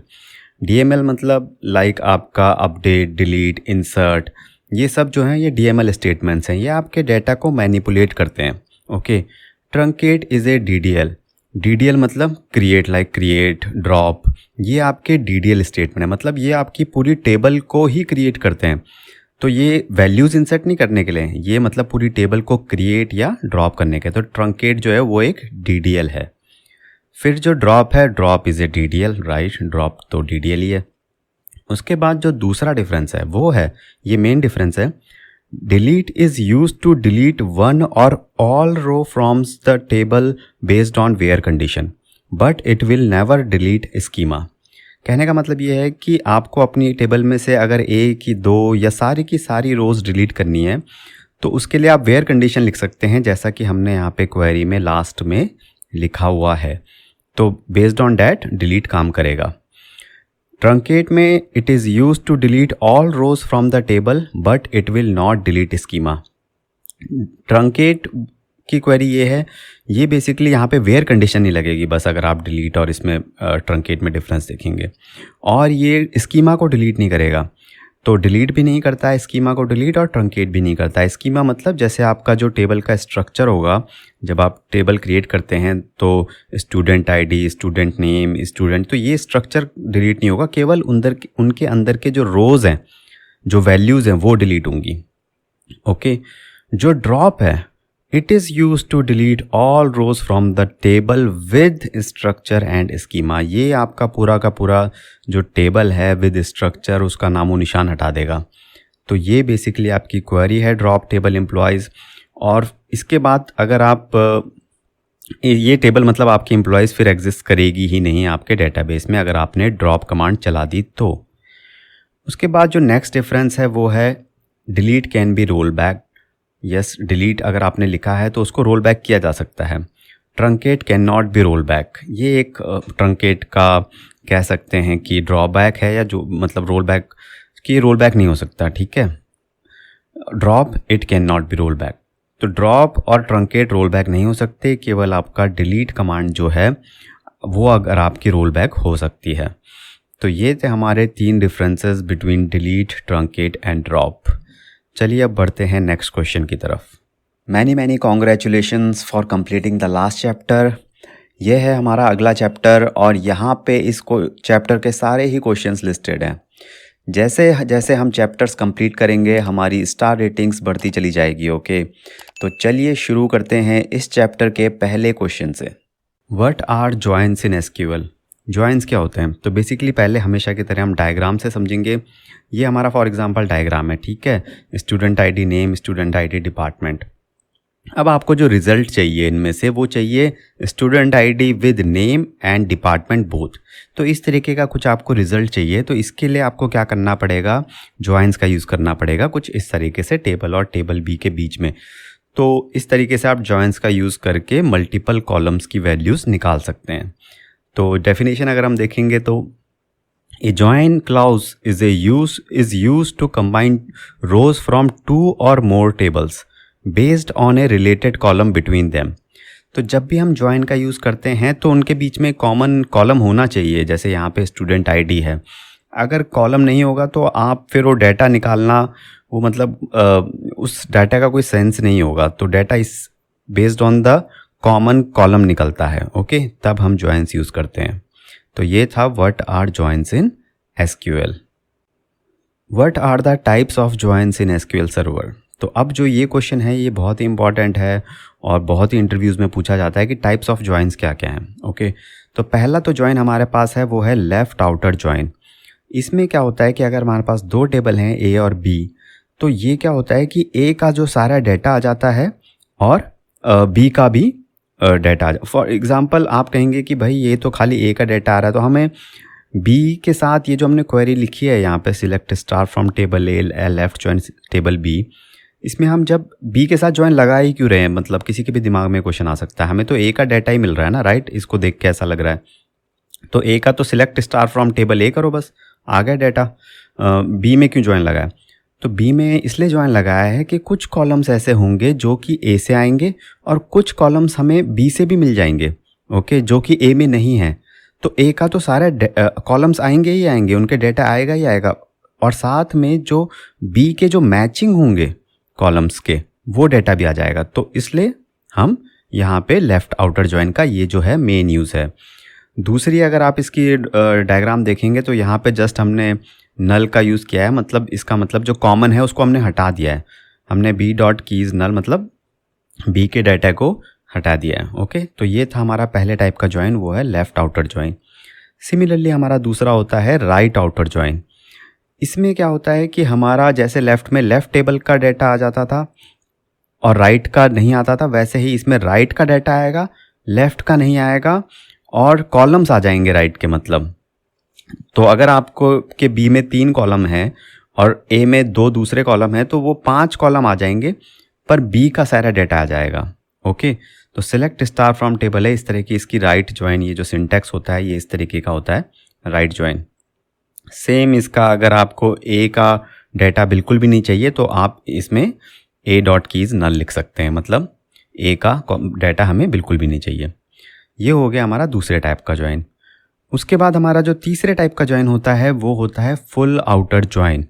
DML मतलब लाइक आपका अपडेट, डिलीट, इंसर्ट, ये सब जो हैं ये DML स्टेटमेंट्स हैं, ये आपके डेटा को मैनिपुलेट करते हैं। Okay, truncate is a DDL। DDL मतलब क्रिएट, लाइक क्रिएट, ड्रॉप, ये आपके DDL स्टेटमेंट है, मतलब ये आपकी पूरी टेबल को ही क्रिएट करते हैं। तो ये वैल्यूज़ इंसर्ट नहीं करने के लिए, ये मतलब पूरी टेबल को क्रिएट या ड्रॉप करने के। तो ट्रंकेट जो है वो एक DDL है। फिर जो ड्रॉप है, drop is a DDL, right, drop तो DDL ही है। उसके बाद जो दूसरा डिफरेंस है वो है, ये मेन डिफरेंस है, delete is use to delete one और all row froms the table based on where condition, but it will never delete schema. कहने का मतलब ये है कि आपको अपनी टेबल में से अगर एक की 2 या सारी की सारी रोज़ डिलीट करनी है तो उसके लिए आप वेयर कंडीशन लिख सकते हैं, जैसा कि हमने यहाँ पे क्वेरी में लास्ट में लिखा हुआ है। तो बेस्ड ऑन डैट डिलीट काम करेगा। ट्रंकेट में it is use to delete all rows from the table but it will not delete schema. Truncate की क्वेरी ये है, ये बेसिकली यहाँ पे वेयर कंडीशन नहीं लगेगी बस, अगर आप डिलीट और इसमें ट्रंकेट में डिफरेंस देखेंगे, और ये स्कीमा को डिलीट नहीं करेगा। तो डिलीट भी नहीं करता है स्कीमा को डिलीट, और ट्रंकेट भी नहीं करता है। स्कीमा मतलब जैसे आपका जो टेबल का स्ट्रक्चर होगा, जब आप टेबल क्रिएट करते हैं तो student ID, student name, student, तो ये स्ट्रक्चर डिलीट नहीं होगा, केवल उनके अंदर के जो रोज़ हैं, जो वैल्यूज़ हैं वो डिलीट होंगी। ओके, जो ड्रॉप है, it is use to delete all rows from the table with structure and schema. ये आपका पूरा का पूरा जो टेबल है विद स्ट्रक्चर, उसका नामो निशान हटा देगा। तो ये बेसिकली आपकी क्वेरी है, ड्रॉप टेबल एम्प्लॉयज़। और इसके बाद अगर आप ये टेबल मतलब आपकी एम्प्लॉयज़ फिर एग्जिस्ट करेगी ही नहीं आपके डेटाबेस में अगर आपने ड्रॉप कमांड चला दी तो। उसके बाद जो नेक्स्ट डिफरेंस है वो है delete can be roll back. Yes, delete अगर आपने लिखा है तो उसको रोल बैक किया जा सकता है। Truncate can not be roll back, ये एक ट्रंकेट का कह सकते हैं कि ड्रॉबैक है, या जो मतलब रोल बैक कि रोल बैक नहीं हो सकता, ठीक है। Drop it can not be roll back, तो ड्रॉप और ट्रंकेट रोल बैक नहीं हो सकते, केवल आपका डिलीट कमांड जो है वो अगर आपकी रोल बैक हो सकती है। तो ये थे हमारे 3 differences between delete, truncate and drop. चलिए अब बढ़ते हैं नेक्स्ट क्वेश्चन की तरफ। Many congratulations for completing the last chapter. ये है हमारा अगला चैप्टर और यहाँ पे इसको चैप्टर के सारे ही क्वेश्चंस लिस्टेड हैं। जैसे जैसे हम चैप्टर्स कंप्लीट करेंगे हमारी स्टार रेटिंग्स बढ़ती चली जाएगी। ओके, तो चलिए शुरू करते हैं इस चैप्टर के पहले क्वेश्चन से। What are joins in SQL? Joins क्या होते हैं? तो बेसिकली पहले हमेशा की तरह हम डायग्राम से समझेंगे। ये हमारा फॉर एग्जांपल डायग्राम है, ठीक है। Student ID name, student ID department. अब आपको जो रिज़ल्ट चाहिए इनमें से वो चाहिए student ID with name and department both. तो इस तरीके का कुछ आपको रिज़ल्ट चाहिए, तो इसके लिए आपको क्या करना पड़ेगा, जॉइंस का यूज़ करना पड़ेगा कुछ इस तरीके से टेबल और टेबल बी के बीच में। तो इस तरीके से आप जॉइंस का यूज़ करके मल्टीपल कॉलम्स की वैल्यूज़ निकाल सकते हैं। तो डेफिनेशन अगर हम देखेंगे तो A join clause is used to combine rows from two or more tables based on a related column between them। तो जब भी हम join का यूज़ करते हैं तो उनके बीच में कॉमन कॉलम होना चाहिए, जैसे यहाँ पे स्टूडेंट आईडी है। अगर कॉलम नहीं होगा तो आप फिर वो डाटा निकालना, वो मतलब उस डाटा का कोई सेंस नहीं होगा। तो डाटा इस based on the common column निकलता है, ओके, तब हम जॉइंस यूज़ करते हैं। तो ये था what are joins in SQL. What are the types of joins in SQL server. तो अब जो ये क्वेश्चन है ये बहुत ही इंपॉर्टेंट है और बहुत ही इंटरव्यूज़ में पूछा जाता है कि टाइप्स ऑफ जॉइंस क्या क्या हैं, ओके। तो पहला तो जॉइन हमारे पास है वो है लेफ़्ट आउटर जॉइन। इसमें क्या होता है कि अगर हमारे पास दो टेबल हैं ए और बी, तो ये क्या होता है कि ए का जो सारा डाटा आ जाता है और बी का भी डाटा आ जा। फॉर एग्ज़ाम्पल आप कहेंगे कि भाई ये तो खाली ए का डाटा आ रहा है, तो हमें बी के साथ ये जो हमने क्वेरी लिखी है यहाँ पे select star from table A left join table B, इसमें हम जब बी के साथ जॉइन लगा ही क्यों रहे हैं, मतलब किसी के भी दिमाग में क्वेश्चन आ सकता है, हमें तो ए का डाटा ही मिल रहा है ना, राइट। इसको देख के ऐसा लग रहा है, तो ए का तो सिलेक्ट स्टार फ्रॉम टेबल ए करो, बस आ गया डाटा। बी में क्यों जॉइन लगाया, तो बी में इसलिए जॉइन लगाया है कि कुछ कॉलम्स ऐसे होंगे जो कि ए से आएंगे और कुछ कॉलम्स हमें बी से भी मिल जाएंगे, ओके, जो कि ए में नहीं है। तो ए का तो सारे कॉलम्स आएंगे ही आएंगे, उनके डाटा आएगा ही आएगा, और साथ में जो बी के जो मैचिंग होंगे कॉलम्स के वो डाटा भी आ जाएगा। तो इसलिए हम यहाँ पे लेफ़्ट आउटर जॉइन का ये जो है मेन यूज़ है। दूसरी अगर आप इसकी डायग्राम देखेंगे तो यहाँ पे जस्ट हमने नल का यूज़ किया है, मतलब इसका मतलब जो कॉमन है उसको हमने हटा दिया है। हमने बी डॉट कीज़ नल मतलब बी के डाटा को हटा दिया है, ओके। तो ये था हमारा पहले टाइप का जॉइन, वो है लेफ़्ट आउटर जॉइन। सिमिलरली हमारा दूसरा होता है राइट आउटर जॉइन। इसमें क्या होता है कि हमारा जैसे लेफ़्ट में लेफ़्ट टेबल का डाटा आ जाता था और राइट का नहीं आता था, वैसे ही इसमें राइट का डाटा आएगा, लेफ़्ट का नहीं आएगा, और कॉलम्स आ जाएंगे राइट के। मतलब तो अगर आपको के बी में 3 कॉलम हैं और ए में 2 दूसरे कॉलम हैं, तो वो 5 कॉलम आ जाएंगे पर बी का सारा डाटा आ जाएगा, ओके। तो सिलेक्ट स्टार फ्रॉम टेबल है, इस तरह की इसकी राइट जॉइन, ये जो सिंटैक्स होता है ये इस तरीके का होता है, राइट जॉइन। सेम इसका अगर आपको ए का डाटा बिल्कुल भी नहीं चाहिए तो आप इसमें ए डॉट कीज़ नल लिख सकते हैं, मतलब ए का डाटा हमें बिल्कुल भी नहीं चाहिए। ये हो गया हमारा दूसरे टाइप का जॉइन। उसके बाद हमारा जो तीसरे टाइप का जॉइन होता है वो होता है फुल आउटर जॉइन।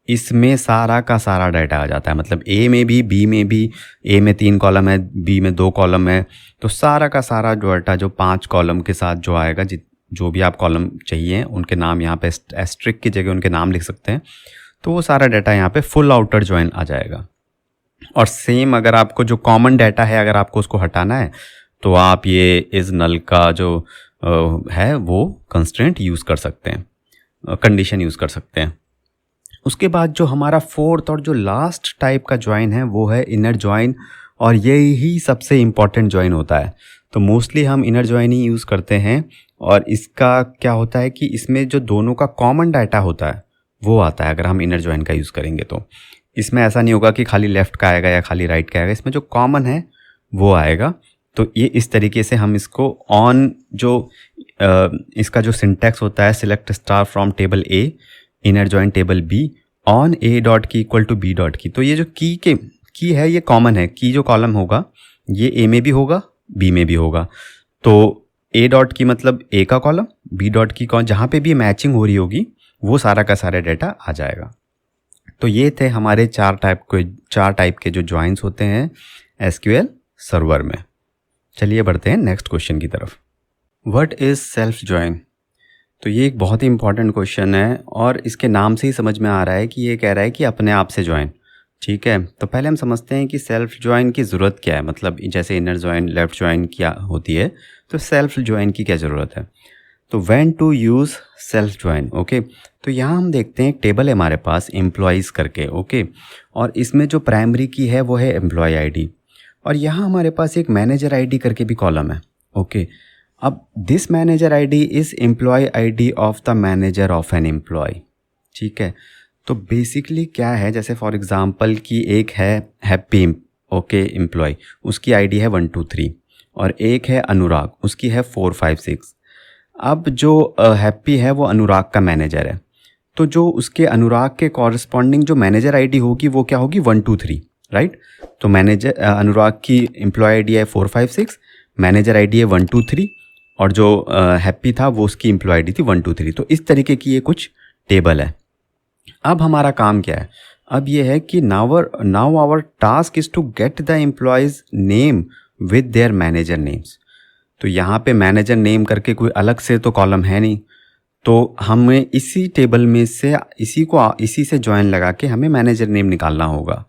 इसमें सारा का सारा डाटा आ जाता है, मतलब ए में भी बी में भी, ए में 3 कॉलम है बी में 2 कॉलम है, तो सारा का सारा जो डाटा जो 5 कॉलम के साथ जो आएगा, जो भी आप कॉलम चाहिए उनके नाम यहाँ पे एस्ट्रिक की जगह उनके नाम लिख सकते हैं, तो वो सारा डाटा यहाँ पे फुल आउटर जॉइन आ जाएगा। और सेम अगर आपको जो कॉमन डाटा है अगर आपको उसको हटाना है तो आप ये इस नल का जो है वो कंस्ट्रेंट यूज़ कर सकते हैं, कंडीशन यूज़ कर सकते हैं। उसके बाद जो हमारा फोर्थ और जो लास्ट टाइप का जॉइन है वो है इनर जॉइन, और यही सबसे इम्पॉर्टेंट जॉइन होता है। तो मोस्टली हम इनर जॉइन ही यूज़ करते हैं, और इसका क्या होता है कि इसमें जो दोनों का कॉमन डाटा होता है वो आता है। अगर हम इनर जॉइन का यूज़ करेंगे तो इसमें ऐसा नहीं होगा कि खाली लेफ़्ट का आएगा या खाली राइट का आएगा, इसमें जो कॉमन है वो आएगा। तो ये इस तरीके से हम इसको ऑन जो इसका जो सिंटैक्स होता है select star from table a inner join table be on A dot की इक्वल टू बी डॉट की। तो ये जो की है ये कॉमन है, की जो कॉलम होगा ये ए में भी होगा बी में भी होगा। तो ए डॉट की मतलब ए का कॉलम, बी डॉट की जहाँ पे भी मैचिंग हो रही होगी वो सारा का सारा डाटा आ जाएगा। तो ये थे हमारे 4 टाइप के जो जॉइंस होते हैं एसक्यूएल सर्वर में। चलिए बढ़ते हैं नेक्स्ट क्वेश्चन की तरफ। What is self join. तो ये एक बहुत ही इंपॉर्टेंट क्वेश्चन है, और इसके नाम से ही समझ में आ रहा है कि ये कह रहा है कि अपने आप से जॉइन, ठीक है। तो पहले हम समझते हैं कि सेल्फ जॉइन की ज़रूरत क्या है, मतलब जैसे इनर जॉइन लेफ़्ट जॉइन क्या होती है, तो सेल्फ जॉइन की क्या ज़रूरत है। तो when to use self join, okay. तो यहाँ हम देखते हैं एक टेबल है हमारे पास एम्प्लॉयज़ करके, ओके, और इसमें जो प्राइमरी की है वो है एम्प्लॉय आईडी, और यहाँ हमारे पास एक मैनेजर आईडी करके भी कॉलम है। ओके, अब this manager ID is employee ID of the manager of an employee. ठीक है, तो बेसिकली क्या है, जैसे फॉर एग्जांपल कि एक है हैप्पी ओके एम्प्लॉय, उसकी आईडी है 123, और एक है अनुराग, उसकी है 456। अब जो हैप्पी है वो अनुराग का मैनेजर है, तो जो उसके अनुराग के कॉरस्पॉन्डिंग जो मैनेजर आईडी होगी वो क्या होगी, 123, राइट। तो मैनेजर अनुराग की एम्प्लॉय आईडी है 456, मैनेजर आईडी है 123, और जो हैप्पी था वो उसकी एम्प्लॉय आईडी थी 123। तो इस तरीके की ये कुछ टेबल है। अब हमारा काम क्या है, अब ये है कि now our task is to get the employees name with their manager names. तो यहाँ पे मैनेजर नेम करके कोई अलग से तो कॉलम है नहीं, तो हमें इसी टेबल में से इसी से जॉइन लगा के हमें मैनेजर नेम निकालना होगा।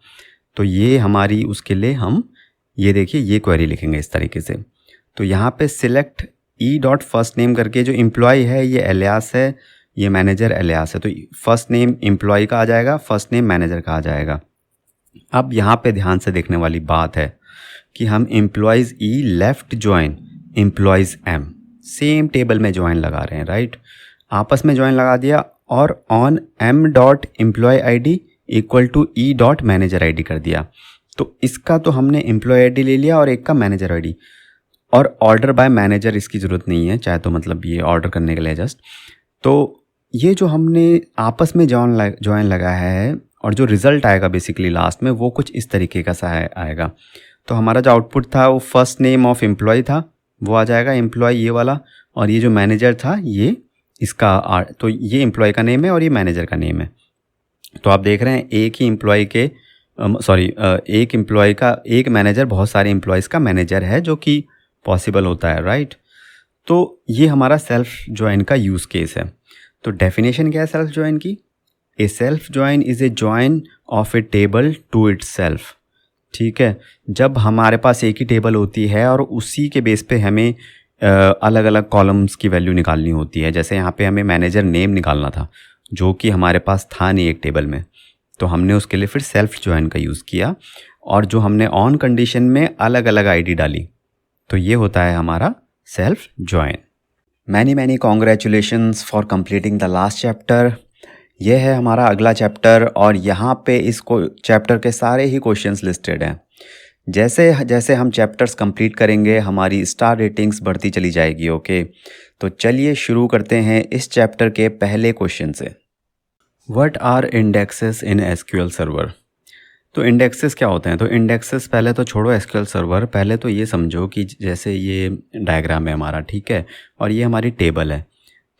तो ये हमारी उसके लिए हम ये देखिए ये क्वेरी लिखेंगे इस तरीके से। तो यहाँ पे select E dot first name करके, जो एम्प्लॉय है ये एलियास है, ये मैनेजर एलियास है, तो फर्स्ट नेम एम्प्लॉय का आ जाएगा, फर्स्ट नेम मैनेजर का आ जाएगा। अब यहाँ पे ध्यान से देखने वाली बात है कि हम employees E left join employees M, same table में ज्वाइन लगा रहे हैं, राइट। आपस में ज्वाइन लगा दिया और on M dot employee ID equal to E dot manager ID कर दिया। तो इसका तो हमने एम्प्लॉय आईडी ले लिया और एक का मैनेजर आईडी, और ऑर्डर बाय मैनेजर इसकी ज़रूरत नहीं है, चाहे तो मतलब ये ऑर्डर करने के लिए जस्ट। तो ये जो हमने आपस में ज्वाइन लगाया है और जो रिज़ल्ट आएगा बेसिकली लास्ट में वो कुछ इस तरीके का सा आएगा। तो हमारा जो आउटपुट था वो फर्स्ट नेम ऑफ एम्प्लॉय था, वो आ जाएगा एम्प्लॉय ये वाला, और ये जो मैनेजर था ये इसका तो ये एम्प्लॉय का नेम है और ये मैनेजर का नेम है। तो आप देख रहे हैं एक ही एम्प्लॉय के एक एम्प्लॉय का एक मैनेजर बहुत सारे एम्प्लॉयज़ का मैनेजर है, जो कि पॉसिबल होता है, राइट। तो ये हमारा सेल्फ ज्वाइन का यूज़ केस है। तो डेफिनेशन क्या है सेल्फ ज्वाइन की, a self join is a join of a table to itself. ठीक है, जब हमारे पास एक ही टेबल होती है और उसी के बेस पे हमें अलग अलग कॉलम्स की वैल्यू निकालनी होती है। जैसे यहाँ पे हमें मैनेजर नेम निकालना था जो कि हमारे पास था नहीं एक टेबल में, तो हमने उसके लिए फिर सेल्फ ज्वाइन का यूज़ किया, और जो हमने ऑन कंडीशन में अलग अलग आईडी डाली, तो ये होता है हमारा self join. Many congratulations for completing the last chapter. ये है हमारा अगला चैप्टर, और यहाँ पे इसको चैप्टर के सारे ही क्वेश्चंस लिस्टेड हैं। जैसे जैसे हम चैप्टर्स कंप्लीट करेंगे हमारी स्टार रेटिंग्स बढ़ती चली जाएगी। ओके, तो चलिए शुरू करते हैं इस चैप्टर के पहले क्वेश्चन से। What are indexes in SQL server. तो इंडेक्सेस क्या होते हैं, तो इंडेक्सेस पहले तो छोड़ो एसक्यूएल सर्वर, पहले तो ये समझो कि जैसे ये डायग्राम है हमारा, ठीक है, और ये हमारी टेबल है।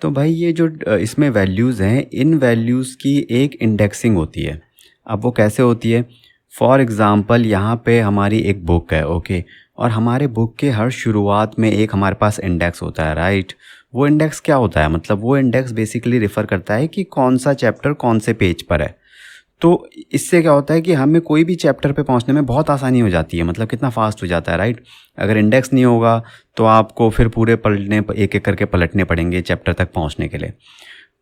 तो भाई ये जो इसमें वैल्यूज़ हैं, इन वैल्यूज़ की एक इंडेक्सिंग होती है। अब वो कैसे होती है, फॉर एग्ज़ाम्पल यहाँ पे हमारी एक बुक है, ओके, और हमारे बुक के हर शुरुआत में एक हमारे पास इंडेक्स होता है, राइट। वो इंडेक्स क्या होता है, मतलब वो इंडेक्स बेसिकली रिफ़र करता है कि कौन सा चैप्टर कौन से पेज पर है। तो इससे क्या होता है कि हमें कोई भी चैप्टर पे पहुंचने में बहुत आसानी हो जाती है, मतलब कितना फास्ट हो जाता है, राइट। अगर इंडेक्स नहीं होगा तो आपको फिर पूरे एक एक करके पलटने पड़ेंगे चैप्टर तक पहुंचने के लिए,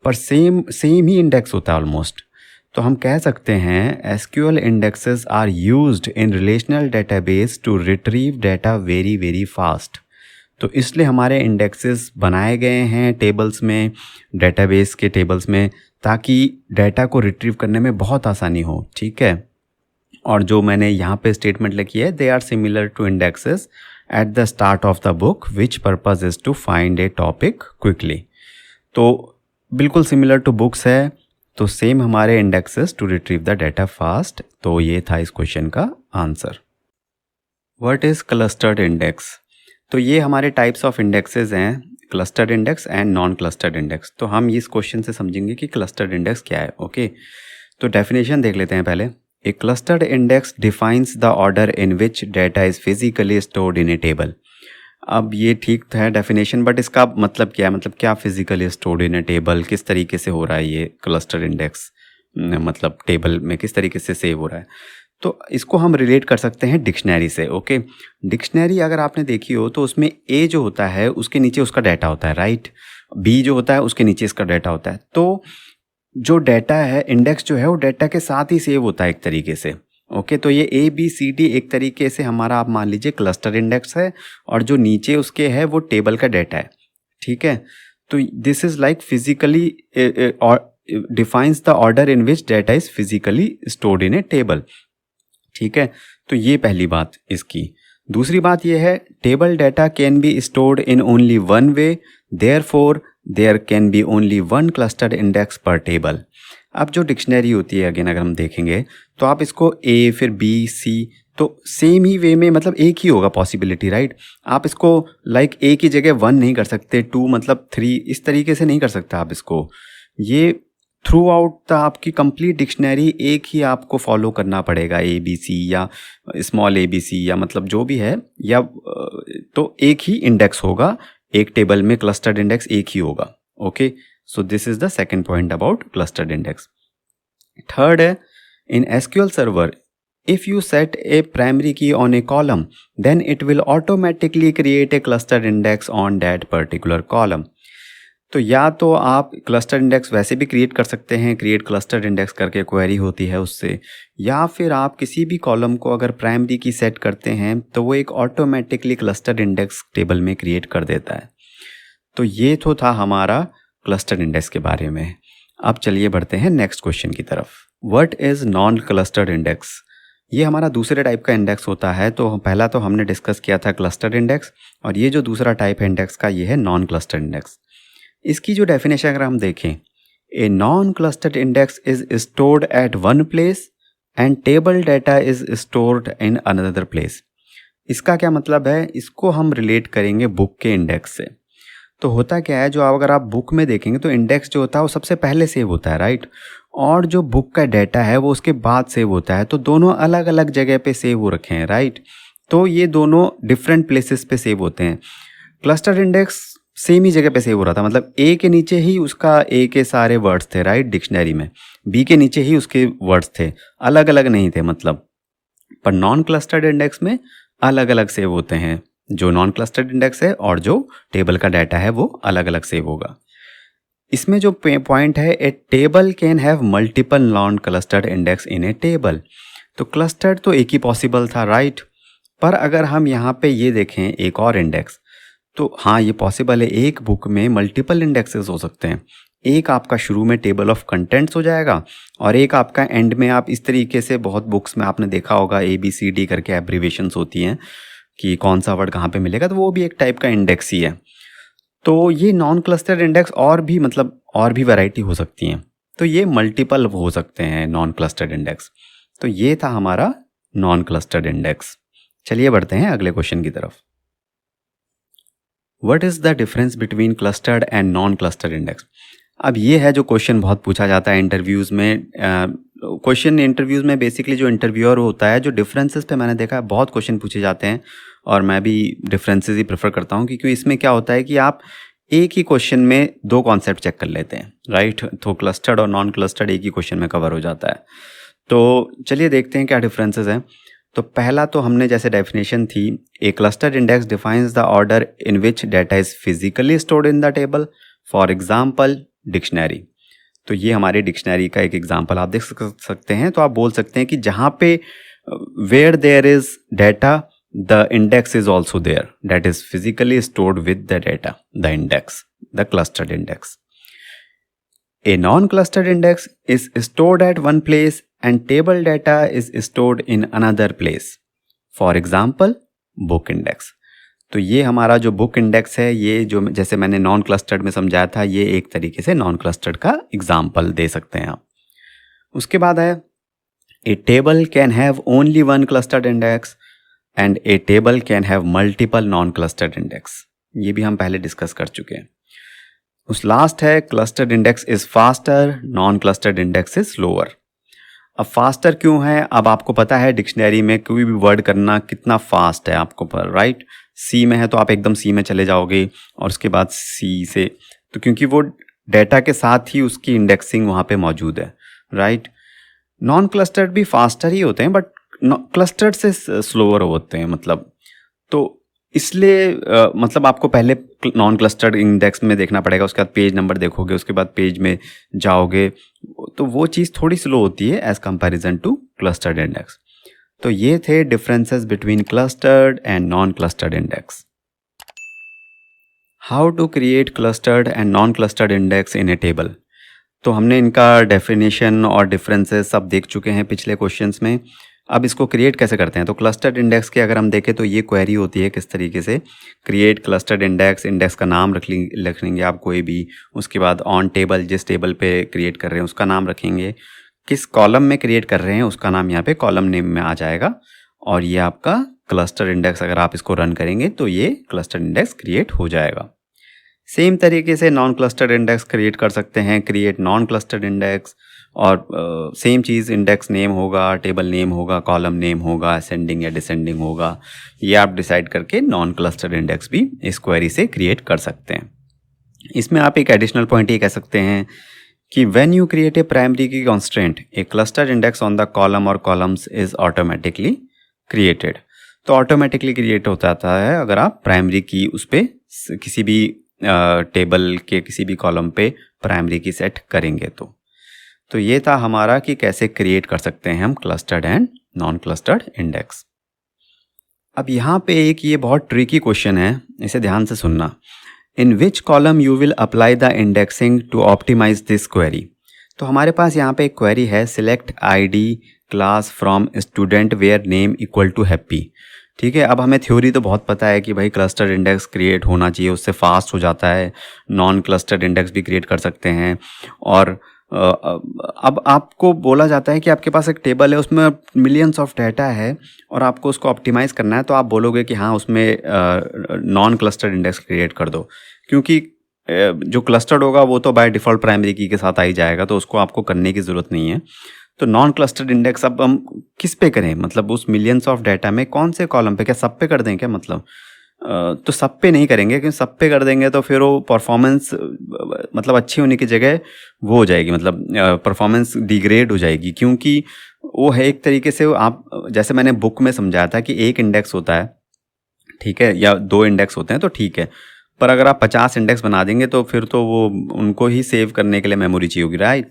पर सेम ही इंडेक्स होता है ऑलमोस्ट। तो हम कह सकते हैं SQL indexes are used in relational database to retrieve data very very fast. तो इसलिए हमारे इंडेक्सेस बनाए गए हैं टेबल्स में, डेटाबेस के टेबल्स में, ताकि डाटा को रिट्रीव करने में बहुत आसानी हो, ठीक है। और जो मैंने यहाँ पे स्टेटमेंट लिखी है, they are similar to indexes at the start of the book which purpose is to find a topic quickly. तो बिल्कुल सिमिलर टू बुक्स है, तो सेम हमारे indexes to retrieve the data fast. तो ये था इस क्वेश्चन का answer. What is clustered index. तो ये हमारे टाइप्स ऑफ इंडेक्सेस हैं, clustered index and non clustered index. तो हम इस क्वेश्चन से समझेंगे कि क्लस्टर्ड इंडेक्स क्या है। ओके, तो डेफिनेशन देख लेते हैं पहले। A clustered index defines the order in which data is physically stored in a table. अब ये ठीक है डेफिनेशन, बट इसका मतलब क्या है, मतलब क्या physically stored in a table, किस तरीके से हो रहा है ये क्लस्टर्ड इंडेक्स, मतलब टेबल में किस तरीके से सेव हो रहा है। तो इसको हम रिलेट कर सकते हैं डिक्शनरी से। ओके, डिक्शनरी अगर आपने देखी हो तो उसमें ए जो होता है उसके नीचे उसका डाटा होता है, राइट। बी जो होता है उसके नीचे इसका डाटा होता है। तो जो डाटा है, इंडेक्स जो है वो डाटा के साथ ही सेव होता है एक तरीके से, ओके, तो ये ABCD एक तरीके से हमारा आप मान लीजिए क्लस्टर इंडेक्स है, और जो नीचे उसके है वो टेबल का डेटा है, ठीक है। तो this is like physically defines the order in which data is physically stored in a table, ठीक है। तो ये पहली बात इसकी। दूसरी बात ये है, table data can be stored in only one way, therefore there can be only one clustered index per table. अब जो डिक्शनरी होती है अगेन अगर हम देखेंगे तो आप इसको A फिर B C तो सेम ही वे में मतलब एक ही होगा पॉसिबिलिटी, राइट। आप इसको लाइक A की जगह 1 नहीं कर सकते, 2 मतलब 3, इस तरीके से नहीं कर सकते आप इसको। ये थ्रू आउट द आपकी कंप्लीट डिक्शनरी एक ही आपको फॉलो करना पड़ेगा, ABC या स्मॉल ABC या मतलब जो भी है, या तो एक ही इंडेक्स होगा, एक टेबल में क्लस्टर्ड इंडेक्स एक ही होगा। Okay, so this is the second point about clustered index. Third है, इन SQL server if you set a primary key on a column then it will automatically create a cluster index on that particular column। तो या तो आप क्लस्टर इंडेक्स वैसे भी क्रिएट कर सकते हैं, क्रिएट क्लस्टर इंडेक्स करके क्वेरी होती है उससे, या फिर आप किसी भी कॉलम को अगर प्राइमरी की सेट करते हैं तो वो एक ऑटोमेटिकली क्लस्टर इंडेक्स टेबल में क्रिएट कर देता है। तो ये तो था हमारा क्लस्टर इंडेक्स के बारे में। अब चलिए बढ़ते हैं नेक्स्ट क्वेश्चन की तरफ। What is non clustered index? ये हमारा दूसरे टाइप का इंडेक्स होता है। तो पहला तो हमने डिस्कस किया था क्लस्टर्ड इंडेक्स, और ये जो दूसरा टाइप है इंडेक्स का, ये है नॉन क्लस्टर्ड इंडेक्स। इसकी जो डेफिनेशन अगर हम देखें, ए non clustered index is stored at one place and table data is stored in another place. इसका क्या मतलब है, इसको हम रिलेट करेंगे बुक के इंडेक्स से। तो होता क्या है, जो अगर आप बुक में देखेंगे तो इंडेक्स जो होता है वो सबसे पहले सेव होता है, राइट, और जो बुक का डाटा है वो उसके बाद सेव होता है। तो दोनों अलग अलग जगह पे सेव हो रखे हैं, राइट। तो ये दोनों डिफरेंट प्लेसेस पे सेव होते हैं। क्लस्टर इंडेक्स सेम ही जगह पे सेव हो रहा था, मतलब ए के नीचे ही उसका ए के सारे वर्ड्स थे, राइट, डिक्शनरी में, बी के नीचे ही उसके वर्ड्स थे, अलग अलग नहीं थे मतलब। पर नॉन क्लस्टर्ड इंडेक्स में अलग अलग सेव होते हैं, जो नॉन क्लस्टर्ड इंडेक्स है और जो टेबल का डाटा है वो अलग अलग सेव होगा। इसमें जो पॉइंट है, a table can have multiple non clustered index in a table. तो क्लस्टर्ड तो एक ही पॉसिबल था, राइट, पर अगर हम यहाँ पे ये देखें एक और इंडेक्स, तो हाँ ये पॉसिबल है, एक बुक में मल्टीपल इंडेक्सेस हो सकते हैं। एक आपका शुरू में टेबल ऑफ कंटेंट्स हो जाएगा, और एक आपका एंड में, आप इस तरीके से बहुत बुक्स में आपने देखा होगा ABCD करके एब्रीवेशंस होती हैं कि कौन सा वर्ड कहाँ पे मिलेगा, तो वो भी एक टाइप का इंडेक्स ही है। तो ये नॉन क्लस्टर्ड इंडेक्स और भी मतलब और भी वैरायटी हो सकती हैं, तो ये मल्टीपल हो सकते हैं नॉन क्लस्टर्ड इंडेक्स। तो ये था हमारा नॉन क्लस्टर्ड इंडेक्स। चलिए बढ़ते हैं अगले क्वेश्चन की तरफ। What is the difference between clustered and non clustered index? अब ये है जो क्वेश्चन बहुत पूछा जाता है इंटरव्यूज़ में। क्वेश्चन इंटरव्यूज़ में बेसिकली जो इंटरव्यूअर होता है, जो डिफरेंसेस पे मैंने देखा है बहुत क्वेश्चन पूछे जाते हैं, और मैं भी डिफरेंसेस ही प्रेफर करता हूँ, क्योंकि इसमें क्या होता है कि आप एक ही क्वेश्चन में दो कॉन्सेप्ट चेक कर लेते हैं, राइट। तो क्लस्टर्ड और नॉन क्लस्टर्ड एक ही क्वेश्चन में कवर हो जाता है। तो चलिए देखते हैं क्या डिफरेंसेस हैं। तो पहला तो हमने जैसे डेफिनेशन थी, a clustered index defines the order in which data is physically stored in the table, for example dictionary. तो ये हमारे डिक्शनरी का एक एग्जाम्पल आप देख सकते हैं। तो आप बोल सकते हैं कि जहाँ पे where there is data the index is also there, that is physically stored with the data, the index, the clustered index. A non clustered index is stored at one place and table data is stored in another place, for example book index। तो ये हमारा जो बुक इंडेक्स है, ये जो जैसे मैंने नॉन क्लस्टर्ड में समझाया था, ये एक तरीके से नॉन क्लस्टर्ड का एग्जाम्पल दे सकते हैं आप। उसके बाद है, a table can have only one clustered index and a table can have multiple non clustered index. ये भी हम पहले डिस्कस कर चुके हैं। उस लास्ट है, clustered index is faster, non clustered index is slower. अब फास्टर क्यों है? अब आपको पता है डिक्शनरी में कोई भी वर्ड करना कितना फास्ट है आपको पर, राइट। सी में है तो आप एकदम सी में चले जाओगे, और उसके बाद सी से, तो क्योंकि वो डेटा के साथ ही उसकी इंडेक्सिंग वहाँ पे मौजूद है, राइट। नॉन क्लस्टर्ड भी फास्टर ही होते हैं, बट क्लस्टर्ड से स्लोअर होते हैं मतलब। तो इसलिए मतलब आपको पहले नॉन क्लस्टर्ड इंडेक्स में देखना पड़ेगा, उसके बाद पेज नंबर देखोगे, उसके बाद पेज में जाओगे, तो वो चीज़ थोड़ी स्लो होती है as comparison to clustered index. तो ये थे differences between clustered and non clustered index. How to create clustered and non clustered index in a table. तो हमने इनका डेफिनेशन और डिफरेंसेस सब देख चुके हैं पिछले क्वेश्चंस में। अब इसको क्रिएट कैसे करते हैं, तो क्लस्टर्ड इंडेक्स की अगर हम देखें तो ये क्वेरी होती है किस तरीके से, क्रिएट क्लस्टर्ड इंडेक्स, इंडेक्स का नाम रख लेंगे आप कोई भी, उसके बाद ऑन टेबल, जिस टेबल पे क्रिएट कर रहे हैं उसका नाम रखेंगे, किस कॉलम में क्रिएट कर रहे हैं उसका नाम यहाँ पे कॉलम नेम में आ जाएगा, और ये आपका क्लस्टर इंडेक्स, अगर आप इसको रन करेंगे तो ये क्लस्टर इंडेक्स क्रिएट हो जाएगा। सेम तरीके से नॉन क्लस्टर्ड इंडेक्स क्रिएट कर सकते हैं, क्रिएट नॉन क्लस्टर्ड इंडेक्स, और सेम चीज़, इंडेक्स नेम होगा, टेबल नेम होगा, कॉलम नेम होगा, असेंडिंग या डिसेंडिंग होगा, ये आप डिसाइड करके नॉन क्लस्टर्ड इंडेक्स भी इस क्वेरी से क्रिएट कर सकते हैं। इसमें आप एक एडिशनल पॉइंट ये कह सकते हैं कि when you create a primary key constant, a clustered index on the column और कॉलम्स इज ऑटोमेटिकली क्रिएटेड। तो ऑटोमेटिकली क्रिएट हो जाता है अगर आप प्राइमरी की उस पर किसी भी टेबल के किसी भी कॉलम पे प्राइमरी की सेट करेंगे। तो ये था हमारा कि कैसे क्रिएट कर सकते हैं हम clustered and non clustered index. अब यहाँ पे एक ये बहुत ट्रिकी क्वेश्चन है, इसे ध्यान से सुनना। In which column you will apply the indexing to optimize this query. तो हमारे पास यहाँ पे एक क्वेरी है, select ID class from student where name equal to Happy. ठीक है, अब हमें थ्योरी तो बहुत पता है कि भाई क्लस्टर्ड इंडेक्स क्रिएट होना चाहिए, उससे फास्ट हो जाता है, नॉन क्लस्टर्ड इंडेक्स भी क्रिएट कर सकते हैं। और अब आपको बोला जाता है कि आपके पास एक टेबल है, उसमें मिलियंस ऑफ डाटा है और आपको उसको ऑप्टिमाइज़ करना है, तो आप बोलोगे कि हाँ उसमें नॉन क्लस्टर्ड इंडेक्स क्रिएट कर दो, क्योंकि जो क्लस्टर्ड होगा वो तो बाय डिफ़ॉल्ट प्राइमरी की के साथ आ ही जाएगा, तो उसको आपको करने की ज़रूरत नहीं है। तो नॉन क्लस्टर्ड इंडेक्स अब हम किस पे करें, मतलब उस मिलियंस ऑफ डाटा में कौन से कॉलम पे, क्या सब पे कर दें क्या, मतलब तो सब पे नहीं करेंगे, क्योंकि सब पे कर देंगे तो फिर वो परफॉर्मेंस मतलब अच्छी होने की जगह वो हो जाएगी, मतलब परफॉर्मेंस डिग्रेड हो जाएगी, क्योंकि वो है एक तरीके से आप, जैसे मैंने बुक में समझाया था कि एक इंडेक्स होता है, ठीक है, या 2 इंडेक्स होते हैं तो ठीक है, पर अगर आप 50 इंडेक्स बना देंगे तो फिर तो वो उनको ही सेव करने के लिए मेमोरी चाहिए होगी, राइट।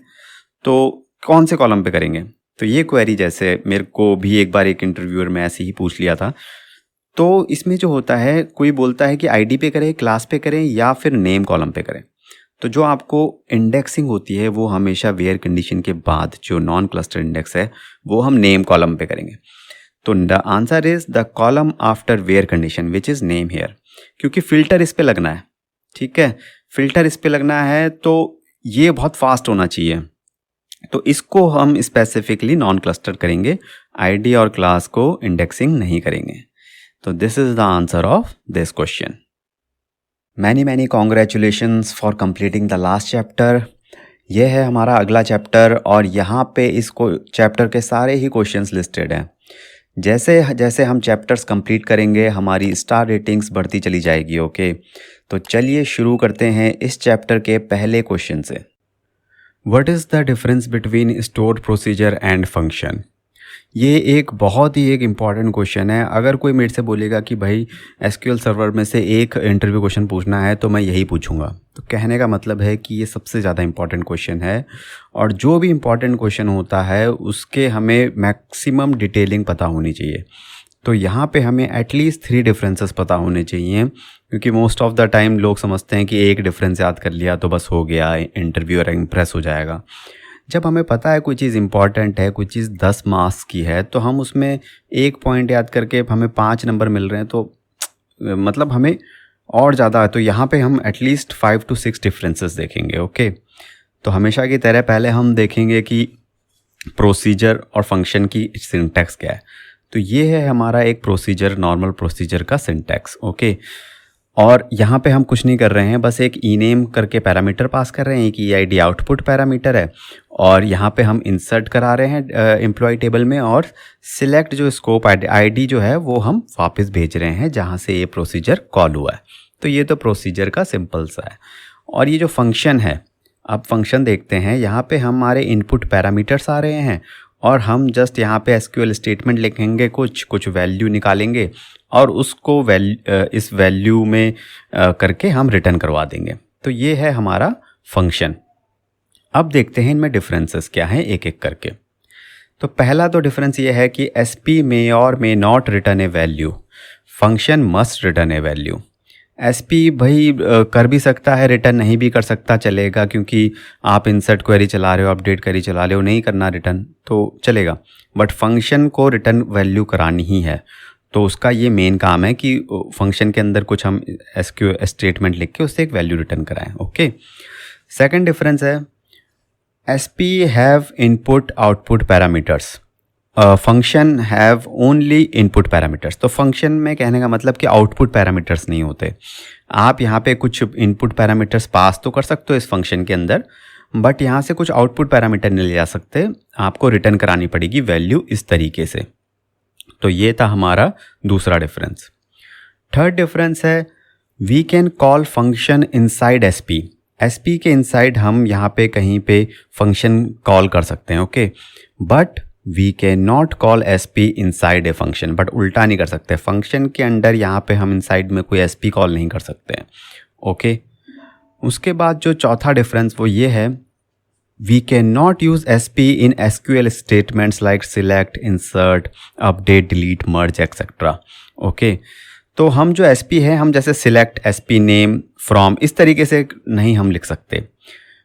तो कौन से कॉलम पे करेंगे, तो ये क्वेरी जैसे मेरे को भी एक बार एक इंटरव्यूअर में ऐसे ही पूछ लिया था। तो इसमें जो होता है, कोई बोलता है कि आईडी पे करें, क्लास पे करें, या फिर नेम कॉलम पे करें। तो जो आपको इंडेक्सिंग होती है वो हमेशा वेयर कंडीशन के बाद, जो नॉन क्लस्टर इंडेक्स है वो हम नेम कॉलम पे करेंगे। तो the answer is the column after where condition which is name here, क्योंकि फ़िल्टर इस पे लगना है, ठीक है, फ़िल्टर इस पे लगना है, तो ये बहुत फास्ट होना चाहिए, तो इसको हम स्पेसिफिकली नॉन क्लस्टर करेंगे, आईडी और क्लास को इंडेक्सिंग नहीं करेंगे। तो this is the answer of this question. Many congratulations for completing the last chapter. ये है हमारा अगला चैप्टर, और यहाँ पे इसको चैप्टर के सारे ही क्वेश्चंस लिस्टेड हैं। जैसे जैसे हम चैप्टर्स कंप्लीट करेंगे हमारी स्टार रेटिंग्स बढ़ती चली जाएगी, ओके। तो चलिए शुरू करते हैं इस चैप्टर के पहले क्वेश्चन से। What is the difference between stored procedure and function. ये एक बहुत ही एक इम्पॉर्टेंट क्वेश्चन है। अगर कोई मेरे से बोलेगा कि भाई एसक्यूएल सर्वर में से एक इंटरव्यू क्वेश्चन पूछना है तो मैं यही पूछूंगा, तो कहने का मतलब है कि ये सबसे ज़्यादा इम्पॉर्टेंट क्वेश्चन है, और जो भी इम्पॉर्टेंट क्वेश्चन होता है उसके हमें मैक्सिमम डिटेलिंग पता होनी चाहिए। तो यहाँ पे हमें एटलीस्ट 3 डिफरेंसेस पता होने चाहिए, क्योंकि मोस्ट ऑफ द टाइम लोग समझते हैं कि एक डिफरेंस याद कर लिया तो बस हो गया, इंटरव्यूअर इम्प्रेस हो जाएगा। जब हमें पता है कोई चीज़ इंपॉर्टेंट है, कोई चीज़ 10 मार्क्स की है, तो हम उसमें एक पॉइंट याद करके हमें 5 नंबर मिल रहे हैं, तो मतलब हमें और ज़्यादा है। तो यहाँ पे हम एटलीस्ट 5 to 6 डिफरेंसेस देखेंगे, ओके। तो हमेशा की तरह पहले हम देखेंगे कि प्रोसीजर और फंक्शन की सिंटैक्स क्या है। तो ये है हमारा एक प्रोसीजर, नॉर्मल प्रोसीजर का सिंटैक्स, ओके। और यहाँ पे हम कुछ नहीं कर रहे हैं, बस एक ई नेम करके पैरामीटर पास कर रहे हैं, कि ईआईडी आउटपुट पैरामीटर है, और यहाँ पे हम इंसर्ट करा रहे हैं एम्प्लॉय टेबल में, और सिलेक्ट जो स्कोप आईडी जो है वो हम वापस भेज रहे हैं जहाँ से ये प्रोसीजर कॉल हुआ है। तो ये तो प्रोसीजर का सिंपल सा है। और ये जो फंक्शन है, अब फंक्शन देखते हैं। यहाँ पे हमारे इनपुट पैरामीटर्स आ रहे हैं, और हम जस्ट यहाँ पे एसक्यूएल स्टेटमेंट लिखेंगे, कुछ वैल्यू निकालेंगे, और उसको इस वैल्यू में करके हम रिटर्न करवा देंगे। तो ये है हमारा फंक्शन। अब देखते हैं इनमें डिफरेंसेस क्या हैं एक एक करके। तो पहला तो डिफरेंस ये है कि SP मे और may not return A value, function must return A value. SP भाई कर भी सकता है, रिटर्न नहीं भी कर सकता, चलेगा, क्योंकि आप इंसर्ट क्वेरी चला रहे हो, अपडेट क्वेरी चला रहे हो, नहीं करना रिटर्न तो चलेगा, बट फंक्शन को रिटर्न वैल्यू करानी ही है। तो उसका ये मेन काम है कि फंक्शन के अंदर कुछ हम SQL स्टेटमेंट लिख के उससे एक वैल्यू रिटर्न कराएं। ओके, सेकंड डिफरेंस है SP have input output parameters, function have only input parameters. तो फंक्शन में कहने का मतलब कि आउटपुट पैरामीटर्स नहीं होते। आप यहाँ पे कुछ इनपुट पैरामीटर्स पास तो कर सकते हो इस फंक्शन के अंदर, बट यहाँ से कुछ आउटपुट पैरामीटर नहीं ले जा सकते, आपको रिटर्न करानी पड़ेगी वैल्यू इस तरीके से। तो ये था हमारा दूसरा डिफरेंस। थर्ड डिफरेंस है we can call function inside SP के इनसाइड हम यहाँ पे कहीं पे फंक्शन कॉल कर सकते हैं। Okay, but we can not call SP inside a function, but उल्टा नहीं कर सकते, फंक्शन के अंडर यहाँ पे हम इनसाइड में कोई SP कॉल नहीं कर सकते हैं। ओके, उसके बाद जो चौथा डिफरेंस वो ये है we cannot use SP in SQL statements like select, insert, update, delete, merge, etc. Okay, तो हम जो SP है, हम जैसे select, SP name, from इस तरीके से नहीं हम लिख सकते,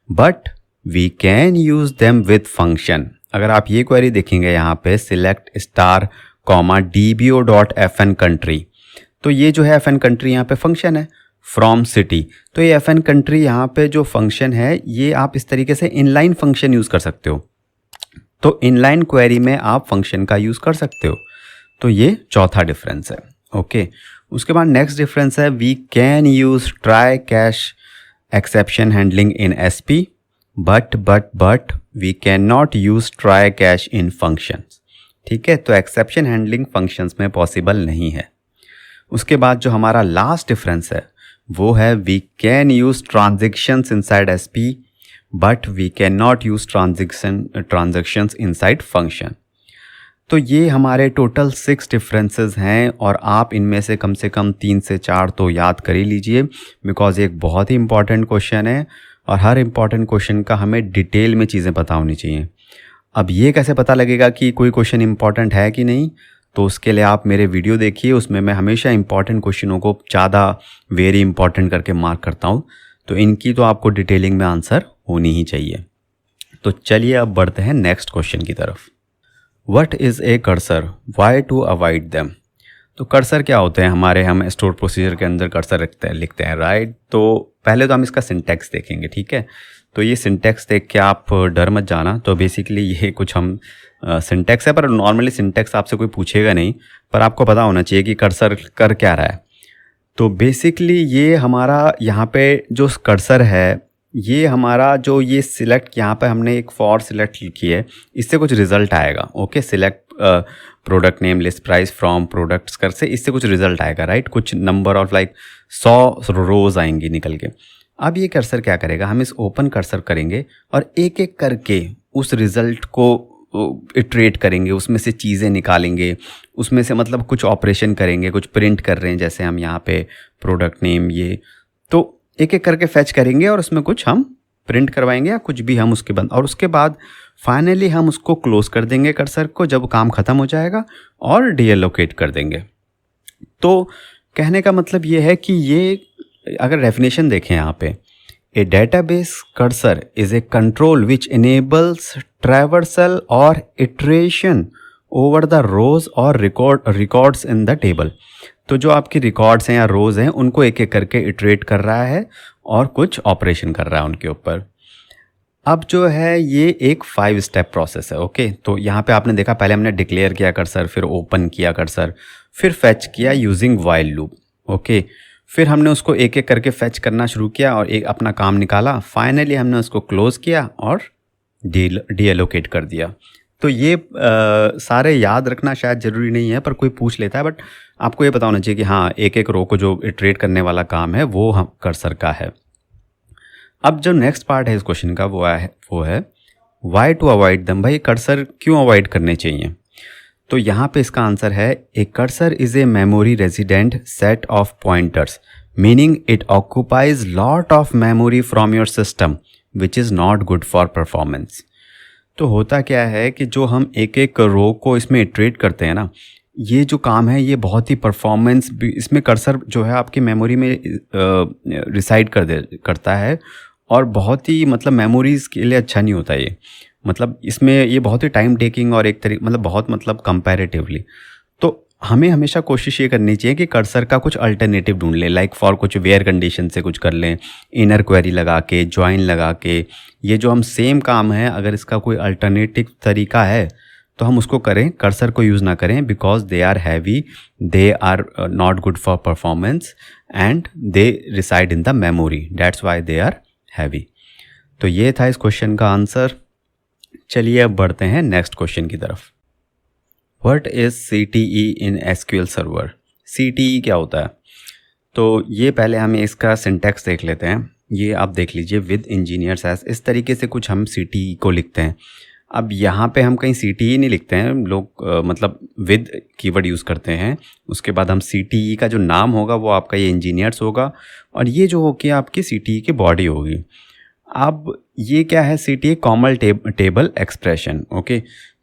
but we can use them with function। अगर आप ये क्वेरी देखेंगे यहाँ पे select star, dbo.fn country, तो ये जो है fn country यहाँ पे फंक्शन है, फ्रॉम सिटी, तो ये FN कंट्री यहाँ पे जो फंक्शन है ये आप इस तरीके से इनलाइन फंक्शन यूज़ कर सकते हो। तो इनलाइन क्वेरी में आप फंक्शन का यूज़ कर सकते हो। तो ये चौथा डिफरेंस है। ओके, उसके बाद नेक्स्ट डिफरेंस है we can use try catch exception handling in SP, but we can not use try catch in functions. ठीक है, तो एक्सेप्शन हैंडलिंग फंक्शंस में पॉसिबल नहीं है। उसके बाद जो हमारा लास्ट डिफरेंस है वो है we can use transactions inside SP, but we can not use transactions inside function. तो ये हमारे टोटल 6 डिफरेंसेस हैं, और आप इनमें से कम 3 से 4 तो याद कर ही लीजिए, बिकॉज एक बहुत ही इंपॉर्टेंट क्वेश्चन है, और हर इंपॉर्टेंट क्वेश्चन का हमें डिटेल में चीज़ें पता होनी चाहिए। अब ये कैसे पता लगेगा कि कोई क्वेश्चन इंपॉर्टेंट है कि नहीं, तो उसके लिए आप मेरे वीडियो देखिए, उसमें मैं हमेशा इंपॉर्टेंट क्वेश्चनों को ज़्यादा वेरी इंपॉर्टेंट करके मार्क करता हूँ, तो इनकी तो आपको डिटेलिंग में आंसर होनी ही चाहिए। तो चलिए अब बढ़ते हैं नेक्स्ट क्वेश्चन की तरफ। What is a cursor, why to avoid them. तो कर्सर क्या होते हैं हमारे, हम स्टोर प्रोसीजर के अंदर कर्सर लिखते हैं, राइट। तो पहले तो हम इसका सिंटैक्स देखेंगे, ठीक है। तो ये सिंटैक्स देख के आप डर मत जाना। तो बेसिकली ये कुछ हम सिंटैक्स है, पर नॉर्मली सिंटैक्स आपसे कोई पूछेगा नहीं, पर आपको पता होना चाहिए कि कर्सर कर क्या रहा है। तो बेसिकली ये हमारा यहाँ पे जो कर्सर है, ये हमारा जो ये सिलेक्ट, यहाँ पे हमने एक फॉर सिलेक्ट लिखी है, इससे कुछ रिजल्ट आएगा। Okay, select product name list price from products कर से इससे कुछ रिजल्ट आएगा, राइट। कुछ नंबर ऑफ लाइक 100 रोज आएंगी निकल के। अब ये कर्सर क्या करेगा, हम इस ओपन कर्सर करेंगे और एक एक करके उस रिजल्ट को इटरेट करेंगे, उसमें से चीज़ें निकालेंगे, उसमें से मतलब कुछ ऑपरेशन करेंगे, कुछ प्रिंट कर रहे हैं जैसे हम यहाँ पे प्रोडक्ट नेम, ये तो एक एक करके फैच करेंगे और उसमें कुछ हम प्रिंट करवाएंगे या कुछ भी हम उसके बाद, और उसके बाद फाइनली हम उसको क्लोज कर देंगे कर्सर को जब काम ख़त्म हो जाएगा, और डीएलोकेट कर देंगे। तो कहने का मतलब ये है कि ये अगर डेफिनेशन देखें यहाँ पे, a database cursor is a control which enables traversal और इटरेशन ओवर द रोज और रिकॉर्ड्स इन द टेबल। तो जो आपकी रिकॉर्ड्स हैं या रोज़ हैं उनको एक एक करके इटरेट कर रहा है और कुछ ऑपरेशन कर रहा है उनके ऊपर। अब जो है ये एक 5 स्टेप प्रोसेस है। ओके, तो यहाँ पे आपने देखा पहले हमने डिक्लेयर किया कर्सर, फिर ओपन किया कर्सर, फिर फैच किया यूजिंग वाइल लूप। ओके, फिर हमने उसको एक एक करके फैच करना शुरू किया और एक अपना काम निकाला, फाइनली हमने उसको क्लोज किया और डीएलोकेट कर दिया। तो ये सारे याद रखना शायद ज़रूरी नहीं है, पर कोई पूछ लेता है, बट आपको ये पता होना चाहिए कि हाँ एक एक रो को जो इटरेट करने वाला काम है वो हम कर्सर का है। अब जो नेक्स्ट पार्ट है इस क्वेश्चन का वो है वाई टू अवॉइड दम। भाई कर्सर क्यों अवॉइड करने चाहिए? तो यहाँ पे इसका आंसर है a cursor is a memory resident set of pointers, meaning it occupies lot of memory from your system which is not good for performance. तो होता क्या है कि जो हम एक एक रो को इसमें इटरेट करते हैं ना, ये जो काम है ये बहुत ही परफॉर्मेंस भी इसमें कर्सर जो है आपकी मेमोरी में रिसाइड करता है, और बहुत ही मतलब मेमोरीज़ के लिए अच्छा नहीं होता ये। मतलब इसमें ये बहुत ही टाइम टेकिंग और एक तरीके मतलब बहुत मतलब कंपैरेटिवली, तो हमें हमेशा कोशिश ये करनी चाहिए कि कर्सर का कुछ अल्टरनेटिव ढूंढ लें, लाइक फॉर कुछ वेयर कंडीशन से कुछ कर लें, इनर क्वेरी लगा के, जॉइन लगा के। ये जो हम सेम काम है, अगर इसका कोई अल्टरनेटिव तरीका है तो हम उसको करें, कर्सर को यूज़ ना करें, because they are heavy, they are not good for performance and they reside in the memory, that's why they are heavy. तो ये था इस क्वेश्चन का आंसर। चलिए अब बढ़ते हैं नेक्स्ट क्वेश्चन की तरफ। What is CTE in SQL server? CTE क्या होता है? तो ये पहले हमें इसका सिंटैक्स देख लेते हैं। ये आप देख लीजिए, विद इंजीनियर्स एज, इस तरीके से कुछ हम CTE को लिखते हैं। अब यहाँ पे हम कहीं CTE नहीं लिखते हैं, लोग मतलब विद कीवर्ड यूज़ करते हैं। उसके बाद हम CTE का जो नाम होगा वो आपका ये इंजीनियर्स होगा, और ये जो होगी आपकी CTE की बॉडी होगी। अब ये क्या है? CTE common table expression, okay.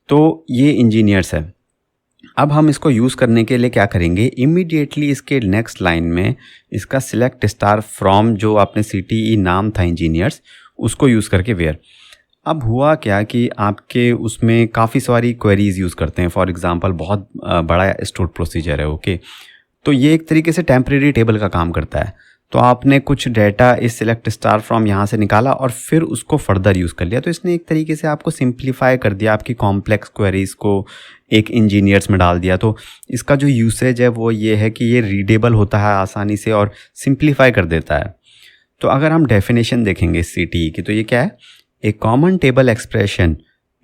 तो ये इंजीनियर्स है। अब हम इसको यूज़ करने के लिए क्या करेंगे, इमीडिएटली इसके नेक्स्ट लाइन में इसका सिलेक्ट स्टार फ्रॉम जो आपने CTE नाम था इंजीनियर्स, उसको यूज़ करके वेयर। अब हुआ क्या कि आपके उसमें काफ़ी सारी क्वेरीज़ यूज़ करते हैं। फॉर एग्जांपल बहुत बड़ा स्टोर प्रोसीजर है, ओके। तो ये एक तरीके से टेम्परेरी टेबल का काम करता है। तो आपने कुछ डाटा इस सिलेक्ट स्टार फ्रॉम यहाँ से निकाला और फिर उसको फर्दर यूज़ कर लिया, तो इसने एक तरीके से आपको सिंप्लीफाई कर दिया, आपकी कॉम्प्लेक्स क्वेरीज़ को एक इंजीनियर्स में डाल दिया। तो इसका जो यूसेज है वो ये है कि ये रीडेबल होता है आसानी से और सिंप्लीफाई कर देता है। तो अगर हम डेफिनेशन देखेंगे CTE की, तो ये क्या है? A common table expression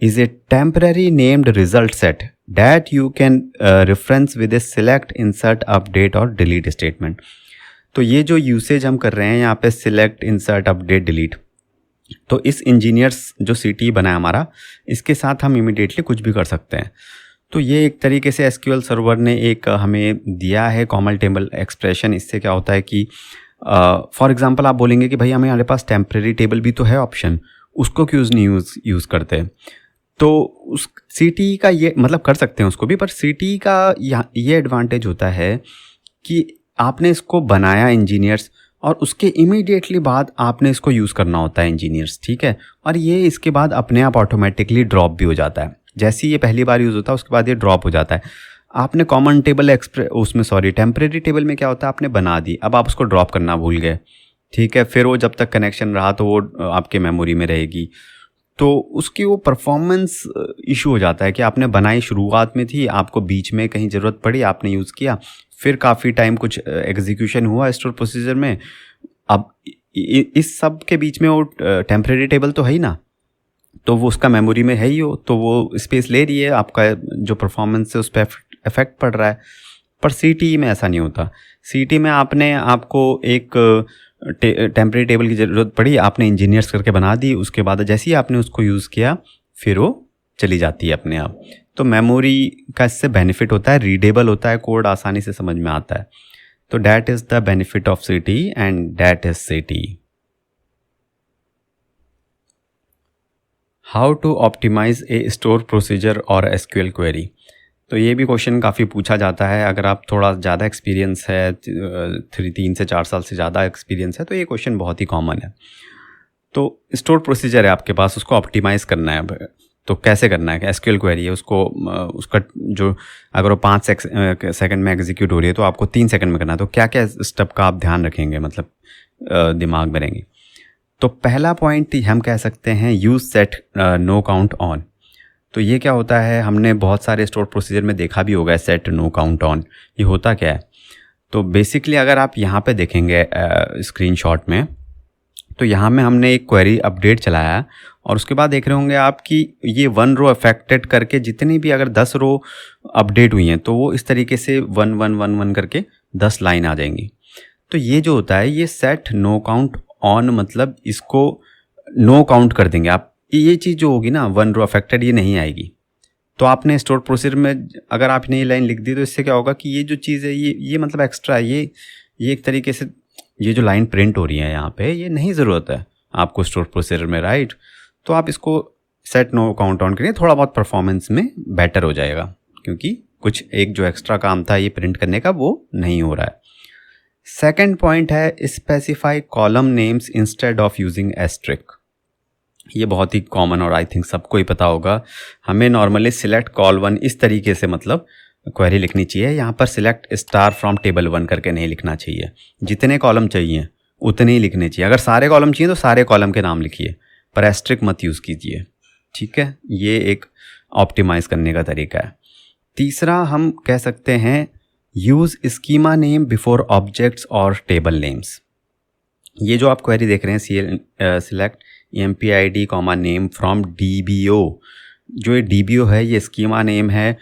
is a temporary named result set that you can reference with a select, insert, update और delete statement। तो ये जो यूसेज हम कर रहे हैं यहाँ पे सिलेक्ट, इंसर्ट, अपडेट, डिलीट, तो इस इंजीनियर्स जो CTE बना है हमारा, इसके साथ हम इमीडिएटली कुछ भी कर सकते हैं। तो ये एक तरीके से SQL सर्वर ने एक हमें दिया है कॉमन टेबल एक्सप्रेशन। इससे क्या होता है कि फॉर एग्जांपल आप बोलेंगे कि भाई हमारे पास टेम्परेरी टेबल भी तो है ऑप्शन, उसको क्यों नहीं यूज़ करते? तो उस CTE का ये मतलब कर सकते हैं उसको भी, पर CTE का ये एडवांटेज होता है कि आपने इसको बनाया इंजीनियर्स, और उसके इमीडिएटली बाद आपने इसको यूज़ करना होता है इंजीनियर्स, ठीक है। और ये इसके बाद अपने आप ऑटोमेटिकली ड्रॉप भी हो जाता है। जैसे ही ये पहली बार यूज़ होता है उसके बाद ये ड्रॉप हो जाता है। आपने कॉमन टेबल टेम्परेरी टेबल में क्या होता है, आपने बना दी, अब आप उसको ड्रॉप करना भूल गए, ठीक है। फिर वो जब तक कनेक्शन रहा तो वो आपके मेमोरी में रहेगी, तो उसकी वो परफॉर्मेंस इशू हो जाता है कि आपने बनाई शुरुआत में थी, आपको बीच में कहीं ज़रूरत पड़ी, आपने यूज़ किया, फिर काफ़ी टाइम कुछ एग्जीक्यूशन हुआ स्टोर प्रोसीजर में। अब इस सब के बीच में वो टेम्परेरी टेबल तो है ही ना, तो वो उसका मेमोरी में है ही हो, तो वो स्पेस ले रही है, आपका जो परफॉर्मेंस है उस पर इफेक्ट पड़ रहा है। पर CTE में ऐसा नहीं होता। CTE में आपको एक टेम्परेरी टेबल की ज़रूरत पड़ी, आपने इंजीनियर्स करके बना दी, उसके बाद जैसे ही आपने उसको यूज़ किया फिर वो चली जाती है अपने आप। तो मेमोरी का इससे बेनिफिट होता है, रीडेबल होता है, कोड आसानी से समझ में आता है। तो that is the benefit of CTE and that is CTE। How to optimize a store procedure और SQL क्वेरी? तो ये भी क्वेश्चन काफ़ी पूछा जाता है। अगर आप थोड़ा ज़्यादा एक्सपीरियंस है, 3 से 4 साल से ज़्यादा एक्सपीरियंस है, तो ये क्वेश्चन बहुत ही कॉमन है। तो स्टोर प्रोसीजर है आपके पास, उसको ऑप्टिमाइज़ करना है, तो कैसे करना है? SQL क्वेरी है, उसको उसका जो अगर वो 5 सेकंड में एग्जीक्यूट हो रही है तो आपको 3 सेकंड में करना है। तो क्या क्या स्टेप का आप ध्यान रखेंगे, मतलब दिमाग में रहेंगे? तो पहला पॉइंट हम कह सकते हैं use set no count on. तो ये क्या होता है, हमने बहुत सारे स्टोर प्रोसीजर में देखा भी होगा सेट नो काउंट ऑन। ये होता क्या है? तो बेसिकली अगर आप यहाँ पे देखेंगे स्क्रीनशॉट में, तो यहाँ में हमने एक क्वेरी अपडेट चलाया और उसके बाद देख रहे होंगे आप कि ये 1 रो अफेक्टेड करके जितनी भी अगर 10 रो अपडेट हुई हैं तो वो इस तरीके से 1 1 1 1 करके 10 लाइन आ जाएंगी। तो ये जो होता है ये सेट नो काउंट ऑन, मतलब इसको नो काउंट कर देंगे आप। ये चीज़ जो होगी ना 1 रो अफेक्टेड, ये नहीं आएगी। तो आपने स्टोर प्रोसीजर में अगर आपने ये लाइन लिख दी तो इससे क्या होगा कि ये जो चीज़ है ये मतलब एक्स्ट्रा है, ये एक तरीके से ये जो लाइन प्रिंट हो रही है यहाँ पे, ये नहीं ज़रूरत है आपको स्टोर प्रोसीजर में, राइट। तो आप इसको सेट नो काउंट ऑन करिए, थोड़ा बहुत परफॉर्मेंस में बेटर हो जाएगा, क्योंकि कुछ एक जो एक्स्ट्रा काम था ये प्रिंट करने का वो नहीं हो रहा है। सेकंड पॉइंट है specify column names instead of using asterisk. ये बहुत ही कॉमन और आई थिंक सबको ही पता होगा। हमें नॉर्मली सिलेक्ट कॉल वन इस तरीके से मतलब क्वेरी लिखनी चाहिए। यहाँ पर select star from table one करके नहीं लिखना चाहिए। जितने कॉलम चाहिए उतने ही लिखने चाहिए। अगर सारे कॉलम चाहिए तो सारे कॉलम के नाम लिखिए, पर एस्ट्रिक मत यूज़ कीजिए, ठीक है। ये एक ऑप्टिमाइज़ करने का तरीका है। तीसरा हम कह सकते हैं use schema name before objects और टेबल नेम्स। ये जो आप क्वेरी देख रहे हैं select empid comma name from DBO, जो ये DBO है ये स्कीमा नेम है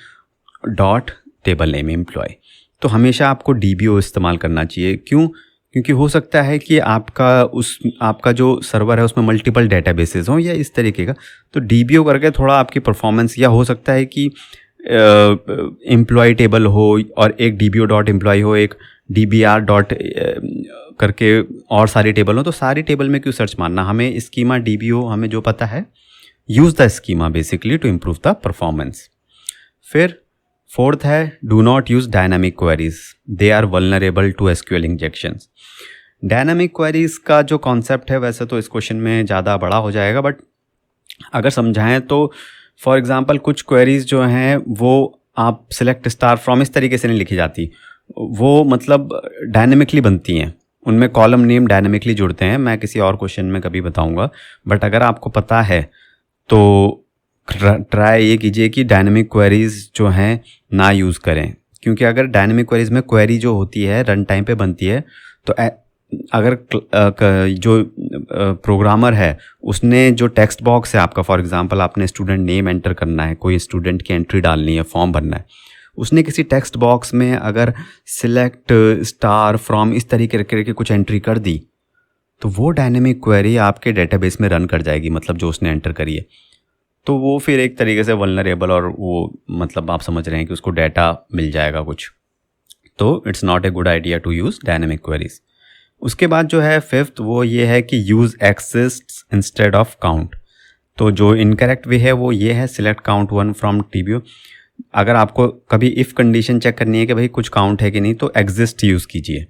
डॉट टेबल नेम एम्प्लॉय। तो हमेशा आपको DBO इस्तेमाल करना चाहिए। क्यों? क्योंकि हो सकता है कि आपका जो सर्वर है उसमें मल्टीपल डेटाबेसेस हों या इस तरीके का, तो DBO करके थोड़ा आपकी परफॉर्मेंस, या हो सकता है कि एम्प्लॉय टेबल हो और एक DBO डॉट एम्प्लॉय हो, एक DBR डॉट करके और सारी टेबल हो, तो सारी टेबल में क्यों सर्च मारना। हमें स्कीमा DBO हमें जो पता है, use the schema basically to improve the performance. फिर फोर्थ है do not use dynamic queries, they are vulnerable to SQL injections. Dynamic queries का जो कॉन्सेप्ट है वैसे तो इस क्वेश्चन में ज़्यादा बड़ा हो जाएगा, बट अगर समझाएं तो फॉर एग्जांपल कुछ क्वेरीज जो हैं वो आप सिलेक्ट स्टार फ्रॉम इस तरीके से नहीं लिखी जाती, वो मतलब डायनेमिकली बनती हैं, उनमें कॉलम नेम डायनेमिकली जुड़ते हैं। मैं किसी और क्वेश्चन में कभी बताऊंगा, बट अगर आपको पता है तो ट्राई ये कीजिए कि डायनेमिक क्वेरीज जो हैं ना यूज़ करें, क्योंकि अगर डायनेमिक क्वेरीज में क्वेरी जो होती है रन टाइम पे बनती है, तो अगर जो प्रोग्रामर है उसने जो टेक्स्ट बॉक्स है आपका, फॉर एग्जांपल आपने स्टूडेंट नेम एंटर करना है, कोई स्टूडेंट की एंट्री डालनी है, फॉर्म भरना है, उसने किसी टेक्स्ट बॉक्स में अगर सिलेक्ट स्टार फ्रॉम इस तरीके करके कुछ एंट्री कर दी, तो वो डायनेमिक क्वेरी आपके डेटाबेस में रन कर जाएगी, मतलब जो उसने एंटर करी है, तो वो फिर एक तरीके से वल्नरेबल, और वो मतलब आप समझ रहे हैं कि उसको डाटा मिल जाएगा कुछ, तो it's not a good idea to use dynamic queries. उसके बाद जो है फिफ्थ वो ये है कि use exists instead of count. तो जो इनकरेक्ट वे है वो ये है select count one from DBO। अगर आपको कभी इफ़ कंडीशन चेक करनी है कि भाई कुछ काउंट है कि नहीं, तो एग्जिस्ट यूज़ कीजिए,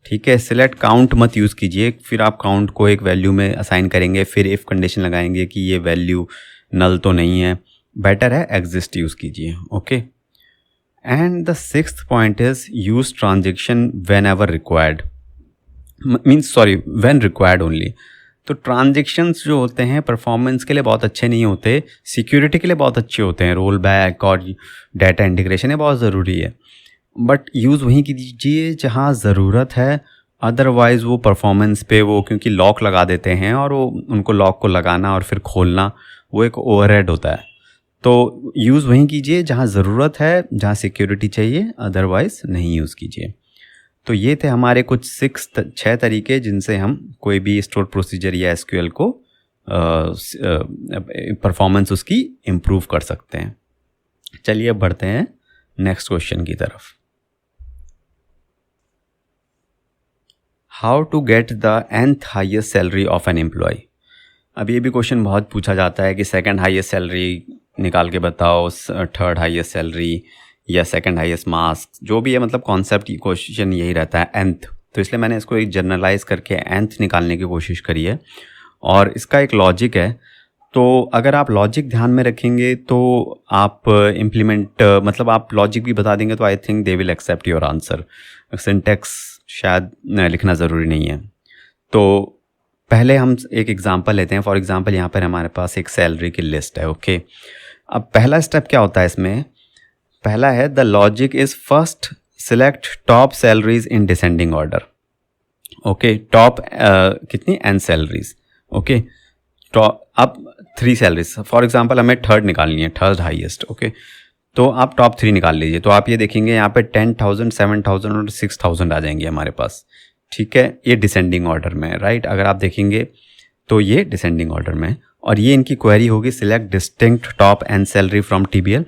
ठीक है। सिलेक्ट काउंट मत यूज़ कीजिए, फिर आप काउंट को एक वैल्यू में असाइन करेंगे, फिर इफ़ कंडीशन लगाएंगे कि ये वैल्यू नल तो नहीं है। बेटर है एग्जिस्ट यूज़ कीजिए, okay. And the sixth point is use transaction when ever required, when required only. तो ट्रांजेक्शन्स जो होते हैं परफॉर्मेंस के लिए बहुत अच्छे नहीं होते, सिक्योरिटी के लिए बहुत अच्छे होते हैं, रोल बैक और डाटा इंटीग्रेशन है बहुत ज़रूरी है, बट यूज़ वहीं कीजिए जहाँ ज़रूरत है। अदरवाइज़ वो परफॉर्मेंस पे वो क्योंकि लॉक लगा देते हैं, और वो उनको लॉक को लगाना और फिर खोलना वो एक ओवरहेड होता है। तो यूज़ वहीं कीजिए जहाँ ज़रूरत है, जहाँ सिक्योरिटी चाहिए, अदरवाइज़ नहीं यूज़ कीजिए। तो ये थे हमारे कुछ 6 तरीके जिनसे हम कोई भी स्टोर प्रोसीजर या SQL को परफॉर्मेंस उसकी इम्प्रूव कर सकते हैं। चलिए अब बढ़ते हैं नेक्स्ट क्वेश्चन की तरफ। How to get the nth highest salary of an employee. अब ये भी क्वेश्चन बहुत पूछा जाता है कि सेकंड हाईएस्ट सैलरी निकाल के बताओ, थर्ड हाईएस्ट सैलरी या सेकंड हाईएस्ट मार्क्स, जो भी है, मतलब कॉन्सेप्ट क्वेश्चन यही रहता है nth। तो इसलिए मैंने इसको एक जनरलाइज करके nth निकालने की कोशिश करी है, और इसका एक लॉजिक है। तो अगर आप लॉजिक ध्यान में रखेंगे तो आप इम्प्लीमेंट मतलब आप लॉजिक भी बता देंगे तो I think they will accept your answer. Syntax शायद लिखना ज़रूरी नहीं है। तो पहले हम एक एग्जांपल लेते हैं। फॉर एग्जांपल यहाँ पर हमारे पास एक सैलरी की लिस्ट है, ओके। अब पहला स्टेप क्या होता है इसमें, पहला है the logic is first select top salaries in descending order, okay. Top कितनी n सैलरीज, ओके। अब 3 सैलरीज, फॉर एग्जांपल हमें थर्ड निकालनी है, थर्ड हाईएस्ट, ओके। तो आप टॉप 3 निकाल लीजिए। तो आप ये देखेंगे यहाँ पे 10,000, 7,000 और 6,000 आ जाएंगे हमारे पास, ठीक है। ये डिसेंडिंग ऑर्डर में, राइट। अगर आप देखेंगे तो ये डिसेंडिंग ऑर्डर में, और ये इनकी क्वेरी होगी select distinct top n salary from TBL।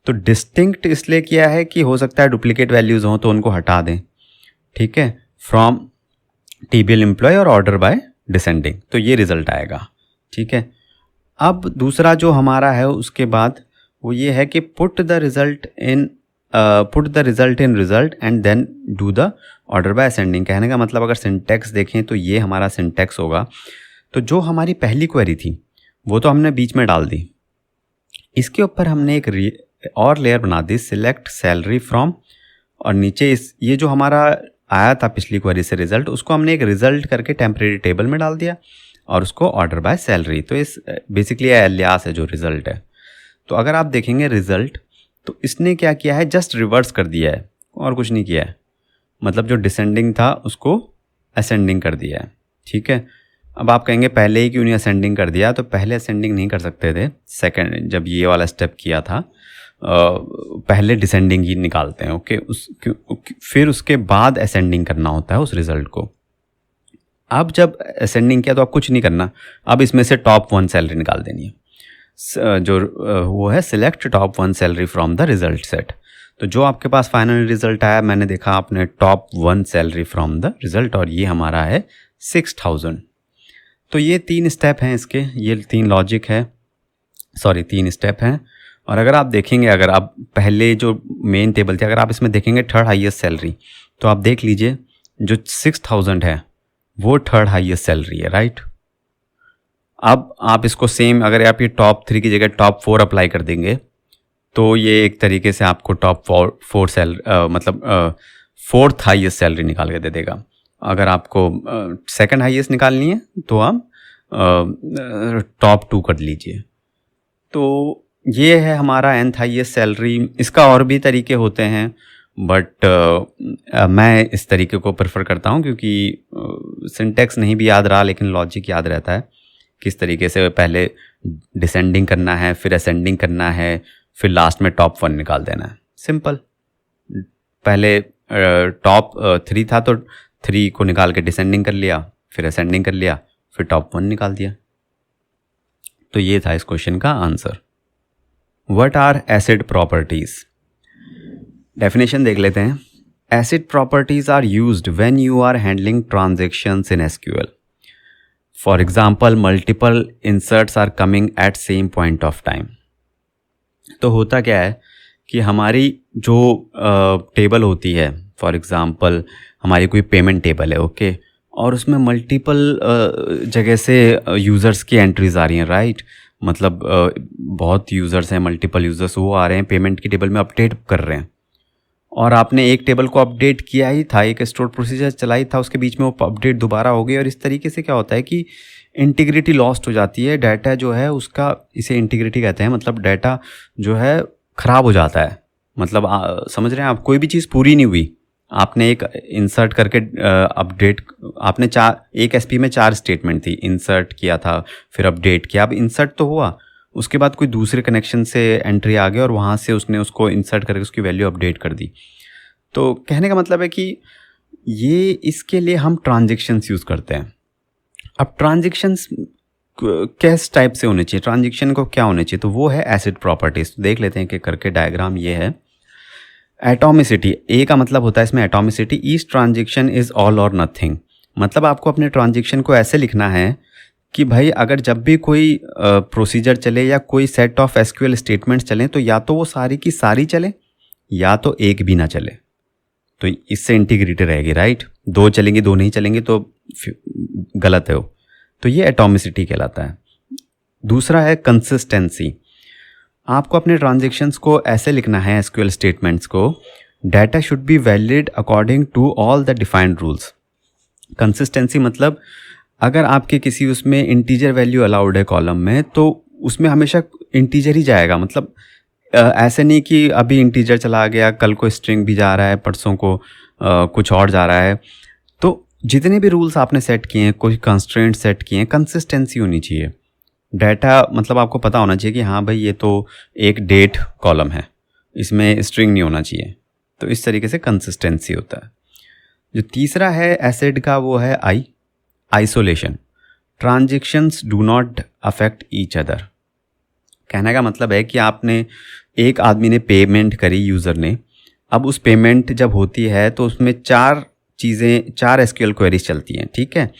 तो डिस्टिंक्ट इसलिए किया है कि हो सकता है डुप्लीकेट वैल्यूज़ हों तो उनको हटा दें, ठीक है, फ्रॉम TBL एम्प्लॉय और ऑर्डर बाय डिसेंडिंग, तो ये रिजल्ट आएगा, ठीक है। अब दूसरा जो हमारा है उसके बाद वो ये है कि put the result in result and then do the order by ascending. कहने का मतलब अगर सिंटैक्स देखें तो ये हमारा सिंटैक्स होगा। तो जो हमारी पहली क्वेरी थी वो तो हमने बीच में डाल दी, इसके ऊपर हमने एक और लेयर बना दी, सिलेक्ट सैलरी फ्रॉम, और नीचे ये जो हमारा आया था पिछली क्वेरी से रिज़ल्ट, उसको हमने एक रिज़ल्ट करके टेम्परेरी टेबल में डाल दिया और उसको ऑर्डर बाय सैलरी। तो इस बेसिकली एलियास है जो रिज़ल्ट है। तो अगर आप देखेंगे रिज़ल्ट, तो इसने क्या किया है, जस्ट रिवर्स कर दिया है और कुछ नहीं किया है। मतलब जो डिसेंडिंग था उसको असेंडिंग कर दिया है। ठीक है, अब आप कहेंगे पहले ही क्यों नहीं असेंडिंग कर दिया, तो पहले असेंडिंग नहीं कर सकते थे। सेकंड जब ये वाला स्टेप किया था पहले डिसेंडिंग ही निकालते हैं। ओके, फिर उसके बाद असेंडिंग करना होता है उस रिज़ल्ट को। अब जब असेंडिंग किया तो आप कुछ नहीं करना, अब इसमें से टॉप 1 सैलरी निकाल देनी है। जो वो है select top 1 salary from the result set. तो जो आपके पास फाइनल रिज़ल्ट आया, मैंने देखा आपने top 1 salary from the result, और ये हमारा है 6000। तो ये 3 स्टेप हैं इसके, ये 3 लॉजिक है, सॉरी 3 स्टेप हैं। और अगर आप देखेंगे, अगर आप पहले जो मेन टेबल थी, अगर आप इसमें देखेंगे थर्ड हाईएस्ट सैलरी, तो आप देख लीजिए जो 6000 है वो थर्ड हाईएस्ट सैलरी है, राइट। अब आप इसको सेम, अगर आप ये टॉप 3 की जगह टॉप 4 अप्लाई कर देंगे तो ये एक तरीके से आपको टॉप 4 सैलरी मतलब 4th हाईएस्ट सैलरी निकाल के दे देगा। अगर आपको सेकंड हाईएस्ट निकालनी है तो आप टॉप 2 कर लीजिए। तो ये है हमारा nth हाईएस्ट सैलरी। इसका और भी तरीके होते हैं, बट मैं इस तरीके को प्रेफर करता हूँ क्योंकि सिंटैक्स नहीं भी याद रहा लेकिन लॉजिक याद रहता है। किस तरीके से पहले डिसेंडिंग करना है, फिर असेंडिंग करना है, फिर लास्ट में टॉप 1 निकाल देना है। सिंपल। पहले टॉप 3 था तो 3 को निकाल के डिसेंडिंग कर लिया, फिर असेंडिंग कर लिया, फिर टॉप 1 निकाल दिया। तो ये था इस क्वेश्चन का answer. What are ACID properties? Definition देख लेते हैं। ACID properties are used when you are handling transactions in SQL. For example, multiple inserts are coming at same point of time. तो होता क्या है कि हमारी जो टेबल होती है, फॉर एग्जांपल हमारी कोई पेमेंट टेबल है, ओके, और उसमें मल्टीपल जगह से यूज़र्स की एंट्रीज आ रही हैं, राइट। मतलब बहुत यूज़र्स हैं, मल्टीपल यूज़र्स वो आ रहे हैं पेमेंट की टेबल में अपडेट कर रहे हैं, और आपने एक टेबल को अपडेट किया ही था, एक स्टोर प्रोसीजर चलाई था, उसके बीच में वो अपडेट दोबारा हो गई, और इस तरीके से क्या होता है कि इंटीग्रिटी लॉस्ट हो जाती है। डाटा जो है उसका, इसे इंटीग्रिटी कहते हैं, मतलब डाटा जो है ख़राब हो जाता है। मतलब समझ रहे हैं आप, कोई भी चीज़ पूरी नहीं हुई, आपने एक इंसर्ट करके अपडेट, आपने एक एसपी में 4 स्टेटमेंट थी, इंसर्ट किया था, फिर अपडेट किया, अब इंसर्ट तो हुआ, उसके बाद कोई दूसरे कनेक्शन से एंट्री आ गया और वहाँ से उसने उसको इंसर्ट करके उसकी वैल्यू अपडेट कर दी। तो कहने का मतलब है कि ये, इसके लिए हम ट्रांजेक्शन्स यूज़ करते हैं। अब ट्रांजेक्शन्स किस टाइप से होने चाहिए, ट्रांजेक्शन को क्या होने चाहिए, तो वो है एसिड प्रॉपर्टीज। तो देख लेते हैं कि करके डायग्राम ये है। एटॉमिसिटी, ए का मतलब होता है इसमें atomicity, each transaction is all और नथिंग। मतलब आपको अपने ट्रांजेक्शन को ऐसे लिखना है कि भाई अगर जब भी कोई प्रोसीजर चले या कोई सेट ऑफ एसक्यूएल स्टेटमेंट्स चलें तो या तो वो सारी की सारी चले या तो एक भी ना चले, तो इससे इंटीग्रिटी रहेगी, राइट। 2 चलेंगी 2 नहीं चलेंगी तो गलत है वो, तो ये एटॉमिसिटी कहलाता है। दूसरा है कंसिस्टेंसी। आपको अपने ट्रांजेक्शन्स को ऐसे लिखना है, एसक्यूएल स्टेटमेंट्स को, data should be valid according to all the defined rules. Consistency मतलब अगर आपके किसी उसमें इंटीजर वैल्यू अलाउड है कॉलम में, तो उसमें हमेशा इंटीजर ही जाएगा। मतलब ऐसे नहीं कि अभी इंटीजर चला गया, कल को स्ट्रिंग भी जा रहा है, परसों को कुछ और जा रहा है। तो जितने भी रूल्स आपने सेट किए हैं, कोई कंस्ट्रेंट सेट किए हैं, कंसिस्टेंसी होनी चाहिए। डाटा मतलब आपको पता होना चाहिए कि हाँ भाई ये तो एक डेट कॉलम है, इसमें स्ट्रिंग नहीं होना चाहिए। तो इस तरीके से कंसिस्टेंसी होता है। जो तीसरा है एसिड का, वो है isolation. Transactions do not affect each other. कहने का मतलब है कि आपने, एक आदमी ने पेमेंट करी, यूज़र ने, अब उस पेमेंट जब होती है तो उसमें 4 एसक्यूएल क्वेरीज चलती हैं, ठीक है।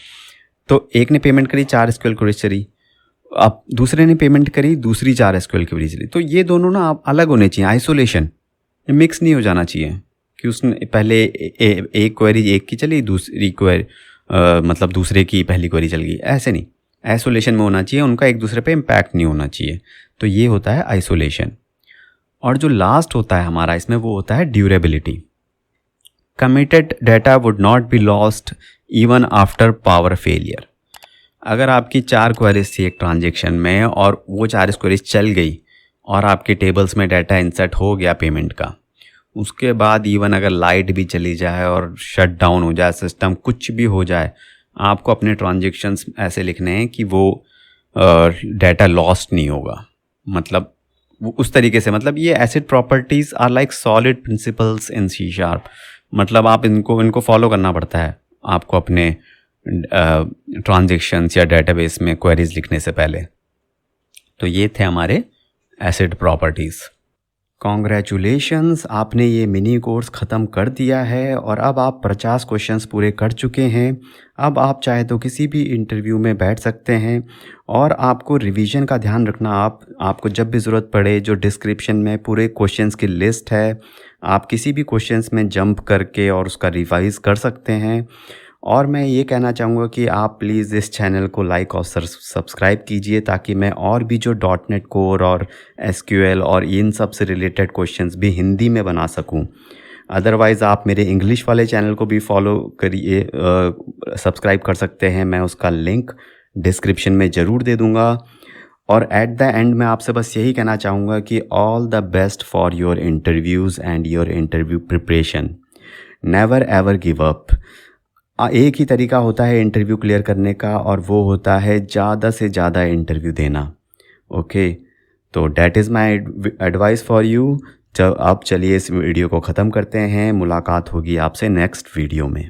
तो एक ने पेमेंट करी, 4 एसक्यूएल क्वेरीज चली, आप दूसरे ने पेमेंट करी, दूसरी 4 एसक्यूएल क्वेरी चली, तो ये दोनों ना आप अलग होने चाहिए, आइसोलेशन, मिक्स नहीं हो जाना चाहिए कि उसने पहले एक क्वेरी एक की चली, दूसरी क्वेरी मतलब दूसरे की पहली क्वेरी चल गई, ऐसे नहीं, आइसोलेशन में होना चाहिए, उनका एक दूसरे पे इम्पैक्ट नहीं होना चाहिए। तो ये होता है आइसोलेशन। और जो लास्ट होता है हमारा इसमें वो होता है durability. Committed data would not be lost even after power failure. अगर आपकी 4 क्वेरीज थी एक ट्रांजेक्शन में और वो 4 क्वेरीज चल गई और आपके टेबल्स में डाटा इंसर्ट हो गया पेमेंट का, उसके बाद इवन अगर लाइट भी चली जाए और शट डाउन हो जाए सिस्टम, कुछ भी हो जाए, आपको अपने ट्रांजेक्शन्स ऐसे लिखने हैं कि वो डाटा लॉस्ट नहीं होगा। मतलब उस तरीके से, मतलब ये ACID properties are like SOLID principles in C#। मतलब आप इनको फॉलो करना पड़ता है आपको अपने ट्रांजेक्शन्स या डेटाबेस में क्वेरीज लिखने से पहले। तो ये थे हमारे एसिड प्रॉपर्टीज़। कॉन्ग्रेचुलेशंस, आपने ये मिनी कोर्स ख़त्म कर दिया है और अब आप 50 क्वेश्चंस पूरे कर चुके हैं। अब आप चाहे तो किसी भी इंटरव्यू में बैठ सकते हैं और आपको रिवीजन का ध्यान रखना। आपको जब भी ज़रूरत पड़े, जो डिस्क्रिप्शन में पूरे क्वेश्चंस की लिस्ट है, आप किसी भी क्वेश्चंस में जंप करके और उसका रिवाइज़ कर सकते हैं। और मैं ये कहना चाहूँगा कि आप प्लीज़ इस चैनल को लाइक और सब्सक्राइब कीजिए ताकि मैं और भी जो .NET कोर और SQL और इन सब से रिलेटेड क्वेश्चंस भी हिंदी में बना सकूँ। अदरवाइज़ आप मेरे इंग्लिश वाले चैनल को भी फॉलो करिए, सब्सक्राइब कर सकते हैं। मैं उसका लिंक डिस्क्रिप्शन में ज़रूर दे दूँगा। और एट द एंड मैं आपसे बस यही कहना चाहूँगा कि all the best for your interviews and your interview preparation. Never ever give up. एक ही तरीका होता है इंटरव्यू क्लियर करने का और वो होता है ज़्यादा से ज़्यादा इंटरव्यू देना। ओके, तो that is my advice for you. अब चलिए इस वीडियो को ख़त्म करते हैं। मुलाकात होगी आपसे नेक्स्ट वीडियो में।